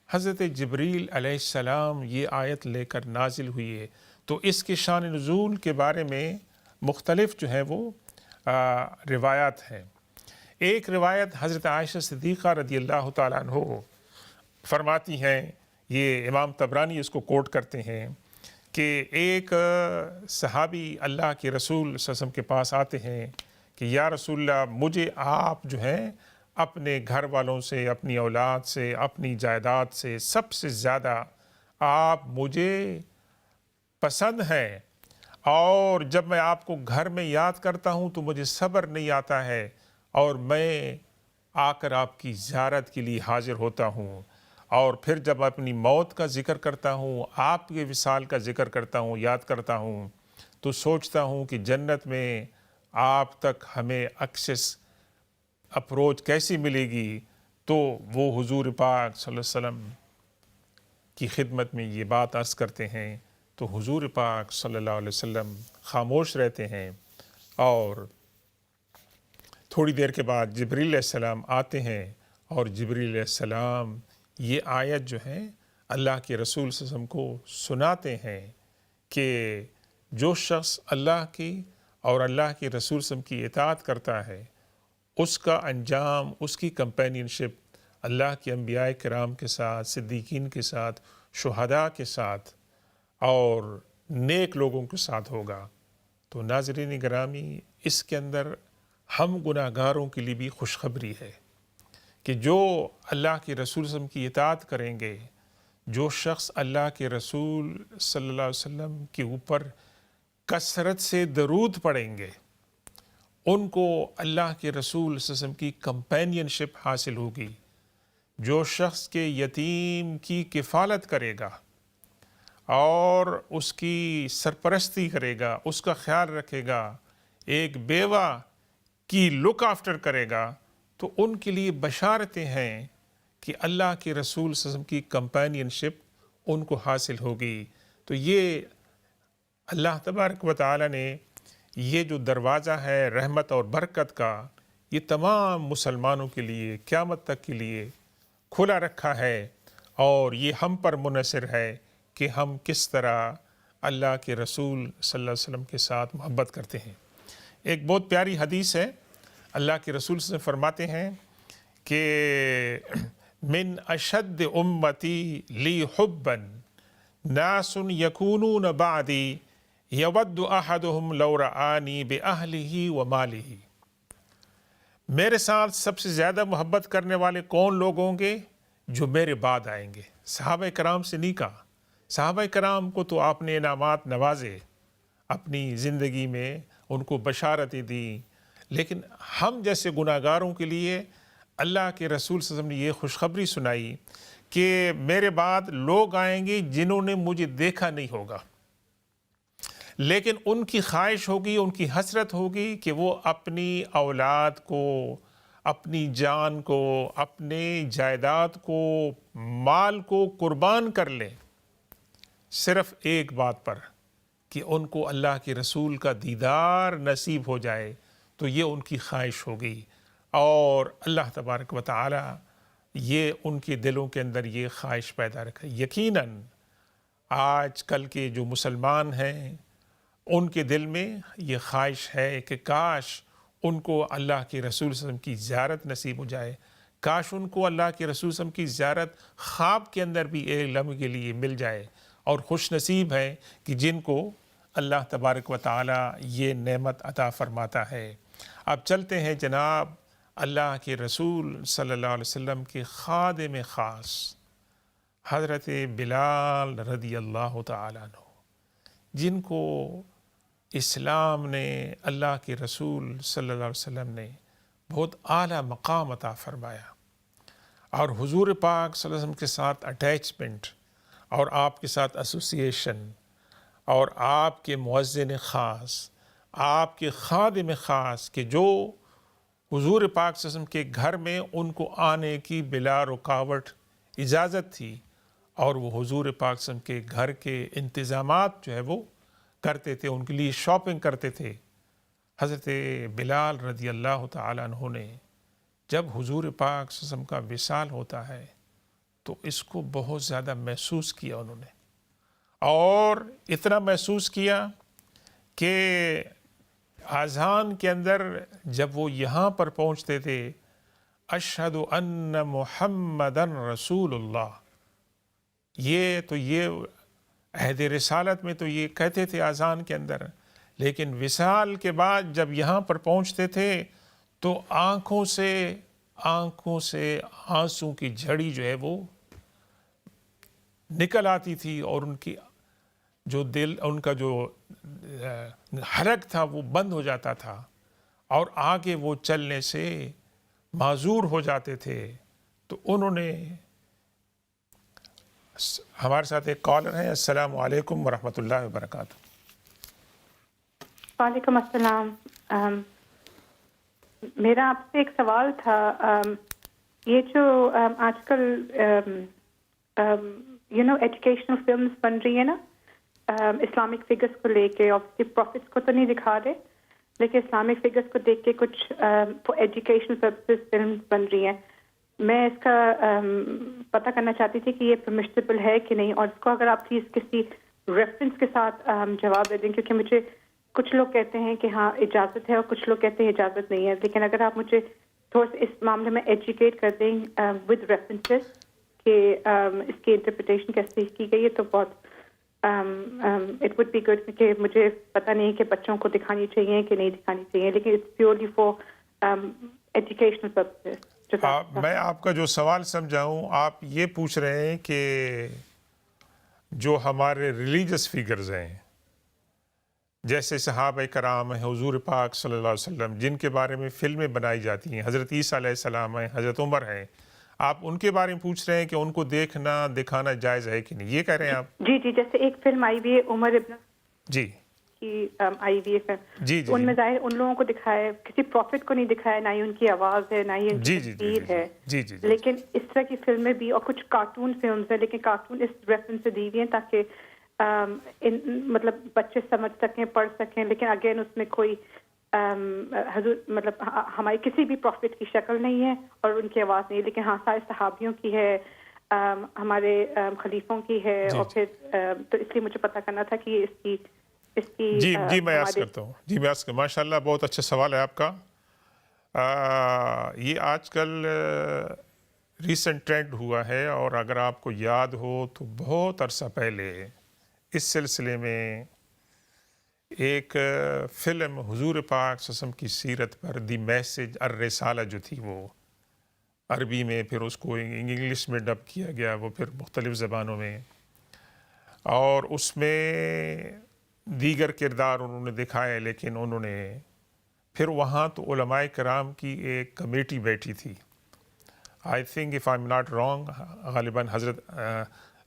حضرت جبریل علیہ السلام یہ آیت لے کر نازل ہوئی ہے۔ تو اس کے شان نزول کے بارے میں مختلف جو ہے وہ روایات ہیں۔ ایک روایت حضرت عائشہ صدیقہ رضی اللہ تعالیٰ عنہ فرماتی ہیں، یہ امام طبرانی اس کو کوٹ کرتے ہیں، کہ ایک صحابی اللہ کے رسول صلی اللہ علیہ وسلم کے پاس آتے ہیں کہ یا رسول اللہ، مجھے آپ جو ہیں اپنے گھر والوں سے، اپنی اولاد سے، اپنی جائیداد سے سب سے زیادہ آپ مجھے پسند ہیں، اور جب میں آپ کو گھر میں یاد کرتا ہوں تو مجھے صبر نہیں آتا ہے، اور میں آ کر آپ کی زیارت کے لیے حاضر ہوتا ہوں، اور پھر جب اپنی موت کا ذکر کرتا ہوں، آپ کے وصال کا ذکر کرتا ہوں، یاد کرتا ہوں، تو سوچتا ہوں کہ جنت میں آپ تک ہمیں ایکسس اپروچ کیسی ملے گی۔ تو وہ حضور پاک صلی اللہ علیہ وسلم کی خدمت میں یہ بات عرض کرتے ہیں، تو حضور پاک صلی اللہ علیہ وسلم خاموش رہتے ہیں، اور تھوڑی دیر کے بعد جبریل علیہ السلام آتے ہیں، اور جبریل علیہ السلام یہ آیت جو ہے اللہ کے رسول صلی اللہ علیہ وسلم کو سناتے ہیں کہ جو شخص اللہ کی اور اللہ کے رسول صلی اللہ علیہ وسلم کی اطاعت کرتا ہے، اس کا انجام، اس کی کمپینینشپ اللہ کے انبیاء کرام کے ساتھ، صدیقین کے ساتھ، شہداء کے ساتھ اور نیک لوگوں کے ساتھ ہوگا۔ تو ناظرین گرامی، اس کے اندر ہم گناہ گاروں کے لیے بھی خوشخبری ہے کہ جو اللہ کے رسول صلی اللہ علیہ وسلم کی اطاعت کریں گے، جو شخص اللہ کے رسول صلی اللہ علیہ وسلم کے اوپر کثرت سے درود پڑھیں گے، ان کو اللہ کے رسول صلی اللہ علیہ وسلم کی کمپینین شپ حاصل ہوگی۔ جو شخص کے یتیم کی کفالت کرے گا اور اس کی سرپرستی کرے گا، اس کا خیال رکھے گا، ایک بیوہ کی لک آفٹر کرے گا، تو ان کے لیے بشارتیں ہیں کہ اللہ کے رسول صلی اللہ علیہ وسلم کی کمپینین شپ ان کو حاصل ہوگی۔ تو یہ اللہ تبارک و تعالی نے یہ جو دروازہ ہے رحمت اور برکت کا، یہ تمام مسلمانوں کے لیے قیامت تک کے لیے کھلا رکھا ہے، اور یہ ہم پر منحصر ہے کہ ہم کس طرح اللہ کے رسول صلی اللہ علیہ وسلم کے ساتھ محبت کرتے ہیں۔ ایک بہت پیاری حدیث ہے، اللہ کے رسول صلی اللہ علیہ وسلم فرماتے ہیں کہ من اشد امتی لی حبا ناس یکونون بعدی یود احدہم لو رآنی باہلہ ومالہ۔ میرے ساتھ سب سے زیادہ محبت کرنے والے کون لوگ ہوں گے؟ جو میرے بعد آئیں گے۔ صحابہ کرام سے نہیں کہا، صحابہ کرام کو تو آپ نے انعامات نوازے، اپنی زندگی میں ان کو بشارتیں دیں، لیکن ہم جیسے گناہ گاروں کے لیے اللہ کے رسول صلی اللہ علیہ وسلم نے یہ خوشخبری سنائی کہ میرے بعد لوگ آئیں گے جنہوں نے مجھے دیکھا نہیں ہوگا، لیکن ان کی خواہش ہوگی، ان کی حسرت ہوگی کہ وہ اپنی اولاد کو، اپنی جان کو، اپنے جائیداد کو، مال کو قربان کر لیں، صرف ایک بات پر کہ ان کو اللہ کے رسول کا دیدار نصیب ہو جائے۔ تو یہ ان کی خواہش ہوگی، اور اللہ تبارک و تعالی یہ ان کے دلوں کے اندر یہ خواہش پیدا رکھے. یقیناً آج کل کے جو مسلمان ہیں ان کے دل میں یہ خواہش ہے کہ کاش ان کو اللہ کے رسول صلی اللہ علیہ وسلم کی زیارت نصیب ہو جائے، کاش ان کو اللہ کے رسول صلی اللہ علیہ وسلم کی زیارت خواب کے اندر بھی ایک لمحے کے لیے مل جائے. اور خوش نصیب ہیں کہ جن کو اللہ تبارک و تعالی یہ نعمت عطا فرماتا ہے. اب چلتے ہیں جناب اللہ کے رسول صلی اللہ علیہ وسلم کے خادم خاص حضرت بلال رضی اللہ تعالیٰ عنہ، جن کو اسلام نے، اللہ کے رسول صلی اللہ علیہ وسلم نے بہت اعلیٰ مقام عطا فرمایا، اور حضور پاک صلی اللہ علیہ وسلم کے ساتھ اٹیچمنٹ اور آپ کے ساتھ ایسوسیشن اور آپ کے مؤذن خاص، آپ کے خادم خاص کہ جو حضور پاک صلی اللہ علیہ وسلم کے گھر میں ان کو آنے کی بلا رکاوٹ اجازت تھی، اور وہ حضور پاک صلی اللہ علیہ وسلم کے گھر کے انتظامات جو ہے وہ کرتے تھے، ان کے لیے شاپنگ کرتے تھے. حضرت بلال رضی اللہ تعالیٰ عنہ نے جب حضور پاک صلی اللہ علیہ وسلم کا وصال ہوتا ہے تو اس کو بہت زیادہ محسوس کیا انہوں نے، اور اتنا محسوس کیا کہ اذان کے اندر جب وہ یہاں پر پہنچتے تھے، اشہد ان محمدن رسول اللہ، یہ عہد رسالت میں تو یہ کہتے تھے اذان کے اندر، لیکن وصال کے بعد جب یہاں پر پہنچتے تھے تو آنکھوں سے آنسوں کی جھڑی جو ہے وہ نکل آتی تھی، اور ان کی جو دل، ان کا جو حرک تھا وہ بند ہو جاتا تھا، اور آگے وہ چلنے سے معذور ہو جاتے تھے. تو انہوں نے، ہمارے ساتھ ایک کالر ہیں. السلام علیکم ورحمۃ اللہ وبرکاتہ. وعلیکم السلام. میرا آپ سے ایک سوال تھا. یہ جو آج کل ایجوکیشنل فلمز بن رہی ہیں نا اسلامک فگرز کو لے کے، آبویسلی پروفٹس کو تو نہیں دکھا رہے، لیکن اسلامک فگرز کو دیکھ کے کچھ ایجوکیشنل پرپسز فلمز بن رہی ہیں. میں اس کا پتہ کرنا چاہتی تھی کہ یہ پرمیشنبل ہے کہ نہیں، اور اس کو اگر آپ پلیز کسی ریفرنس کے ساتھ جواب دے دیں، کیونکہ مجھے کچھ لوگ کہتے ہیں کہ ہاں اجازت ہے اور کچھ لوگ کہتے ہیں اجازت نہیں ہے. لیکن اگر آپ مجھے تھوڑا سا اس معاملے میں ایجوکیٹ کر دیں ود ریفرنسز کہ اس کی انٹرپریٹیشن کیسے کی گئی ہے تو بہت اٹ وڈ بی گڈ، کیونکہ مجھے پتہ نہیں کہ بچوں کو دکھانی چاہیے کہ نہیں دکھانی چاہیے، لیکن it's purely for educational purposes. میں آپ کا جو سوال سمجھاؤں، آپ یہ پوچھ رہے ہیں کہ جو ہمارے ریلیجس فگرز ہیں جیسے صحابہ کرام ہیں، حضور پاک صلی اللہ علیہ وسلم، جن کے بارے میں فلمیں بنائی جاتی ہیں، حضرت عیسیٰ علیہ السلام ہیں، حضرت عمر ہیں، آپ ان کے بارے میں پوچھ رہے ہیں کہ ان کو دیکھنا دکھانا جائز ہے کہ نہیں، یہ کہہ رہے ہیں آپ؟ جی جی، جیسے ایک فلم آئی ہوئی ہے عمر ابن جی کی آئی ہوئی ہے فلم، جی جی ان میں ظاہر ان لوگوں کو دکھایا ہے، کسی پروفٹ کو نہیں دکھایا، نہ ہی ان کی آواز ہے، نہ ہی ان کی تصویر ہے. جی جی جی. لیکن اس طرح کی فلمیں بھی، اور کچھ کارٹون فلمز ہیں، لیکن کارٹون اس ریفرنس سے دی ہوئی ہیں تاکہ مطلب بچے سمجھ سکیں، پڑھ سکیں، لیکن اگین اس میں کوئی حضور مطلب ہماری کسی بھی پروفٹ کی شکل نہیں ہے اور ان کی آواز نہیں ہے، لیکن ہاں سارے صحابیوں کی ہے، ہمارے خلیفوں کی ہے. اور پھر تو اس لیے مجھے پتہ کرنا تھا کہ اس کی جی میں عرض کرتا ہوں. جی میں عرض کرتا ہوں. ماشاء اللہ بہت اچھا سوال ہے آپ کا. یہ آج کل ریسنٹ ٹرینڈ ہوا ہے، اور اگر آپ کو یاد ہو تو بہت عرصہ پہلے اس سلسلے میں ایک فلم حضور پاک صلی اللہ علیہ وسلم کی سیرت پر، دی میسج الرسالہ جو تھی، وہ عربی میں، پھر اس کو انگلش میں ڈب کیا گیا، وہ پھر مختلف زبانوں میں، اور اس میں دیگر کردار انہوں نے دکھائے. لیکن انہوں نے پھر وہاں تو علماء کرام کی ایک کمیٹی بیٹھی تھی، I think if I am not wrong, غالباً حضرت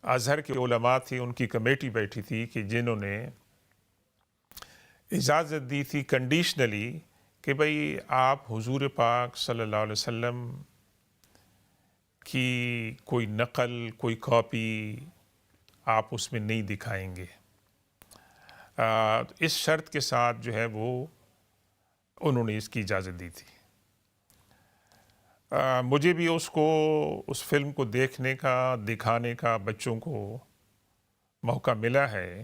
ازہر کے علماء تھی، ان کی کمیٹی بیٹھی تھی کہ جنہوں نے اجازت دی تھی کنڈیشنلی کہ بھئی آپ حضور پاک صلی اللہ علیہ وسلم کی کوئی نقل، کوئی کاپی آپ اس میں نہیں دکھائیں گے. اس شرط کے ساتھ جو ہے وہ انہوں نے اس کی اجازت دی تھی. مجھے بھی اس فلم کو دیکھنے کا، دکھانے کا بچوں کو موقع ملا ہے،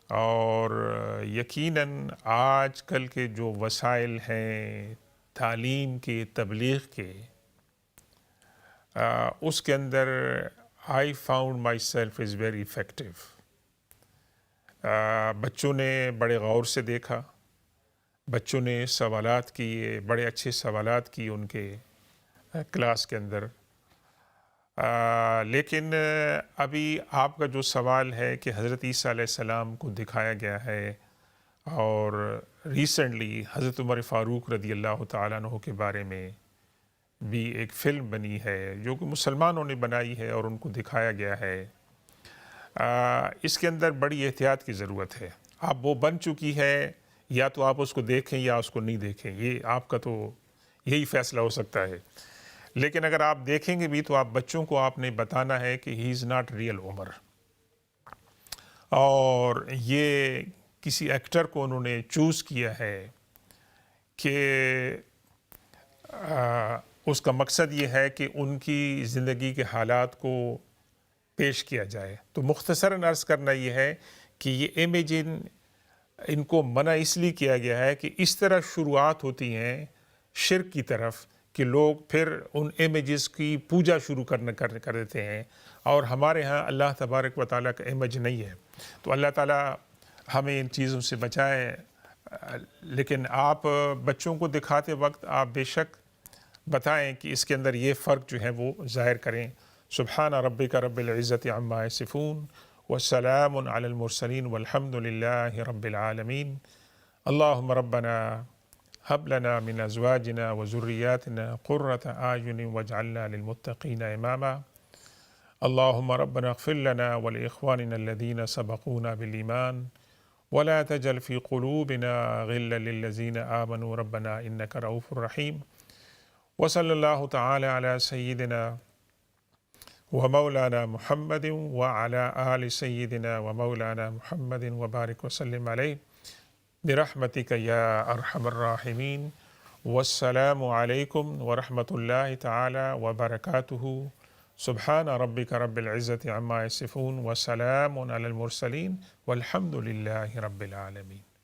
اور یقیناً آج کل کے جو وسائل ہیں تعلیم کے، تبلیغ کے، اس کے اندر I found myself is very effective. بچوں نے بڑے غور سے دیکھا، بچوں نے سوالات کیے، بڑے اچھے سوالات کیے ان کے کلاس کے اندر. لیکن ابھی آپ کا جو سوال ہے کہ حضرت عیسیٰ علیہ السلام کو دکھایا گیا ہے، اور ریسنٹلی حضرت عمر فاروق رضی اللہ تعالیٰ عنہ کے بارے میں بھی ایک فلم بنی ہے جو کہ مسلمانوں نے بنائی ہے اور ان کو دکھایا گیا ہے. اس کے اندر بڑی احتیاط کی ضرورت ہے. اب وہ بن چکی ہے، یا تو آپ اس کو دیکھیں یا اس کو نہیں دیکھیں، یہ آپ کا تو یہی فیصلہ ہو سکتا ہے. لیکن اگر آپ دیکھیں گے بھی تو آپ بچوں کو آپ نے بتانا ہے کہ ہی از ناٹ ریئل عمر، اور یہ کسی ایکٹر کو انہوں نے چوز کیا ہے کہ اس کا مقصد یہ ہے کہ ان کی زندگی کے حالات کو پیش کیا جائے. تو مختصراً عرض کرنا یہ ہے کہ یہ امیج ان کو منع اس لیے کیا گیا ہے کہ اس طرح شروعات ہوتی ہیں شرک کی طرف کہ لوگ پھر ان امیجز کی پوجا شروع کر دیتے ہیں، اور ہمارے ہاں اللہ تبارک و تعالیٰ کا امیج نہیں ہے. تو اللہ تعالیٰ ہمیں ان چیزوں سے بچائے. لیکن آپ بچوں کو دکھاتے وقت آپ بے شک بتائیں کہ اس کے اندر یہ فرق جو ہے وہ ظاہر کریں. سبحان ربک رب العزت عما یصفون والسلام علی المرسلین والحمد للہ رب العالمین. اللہم ربنا هب لنا من ازواجنا وذرياتنا قرة اعین واجعلنا للمتقین اماما. اللہم ربنا اغفر لنا ولاخواننا الذین سبقونا بالایمان ولا تجعل في قلوبنا غلا للذین آمنوا ربنا انك رؤوف رحیم. وصلی اللہ تعالی علی سیدنا ومولانا محمد وعلى آل سیدنا ومولانا محمد وبارک وسلم علیہ برحمتک یا ارحم الراحمین. والسلام علیکم ورحمۃ اللہ تعالی وبرکاتہ. سبحان ربک رب العزت عما یصفون وسلام علی المرسلین والحمد للہ رب العالمین.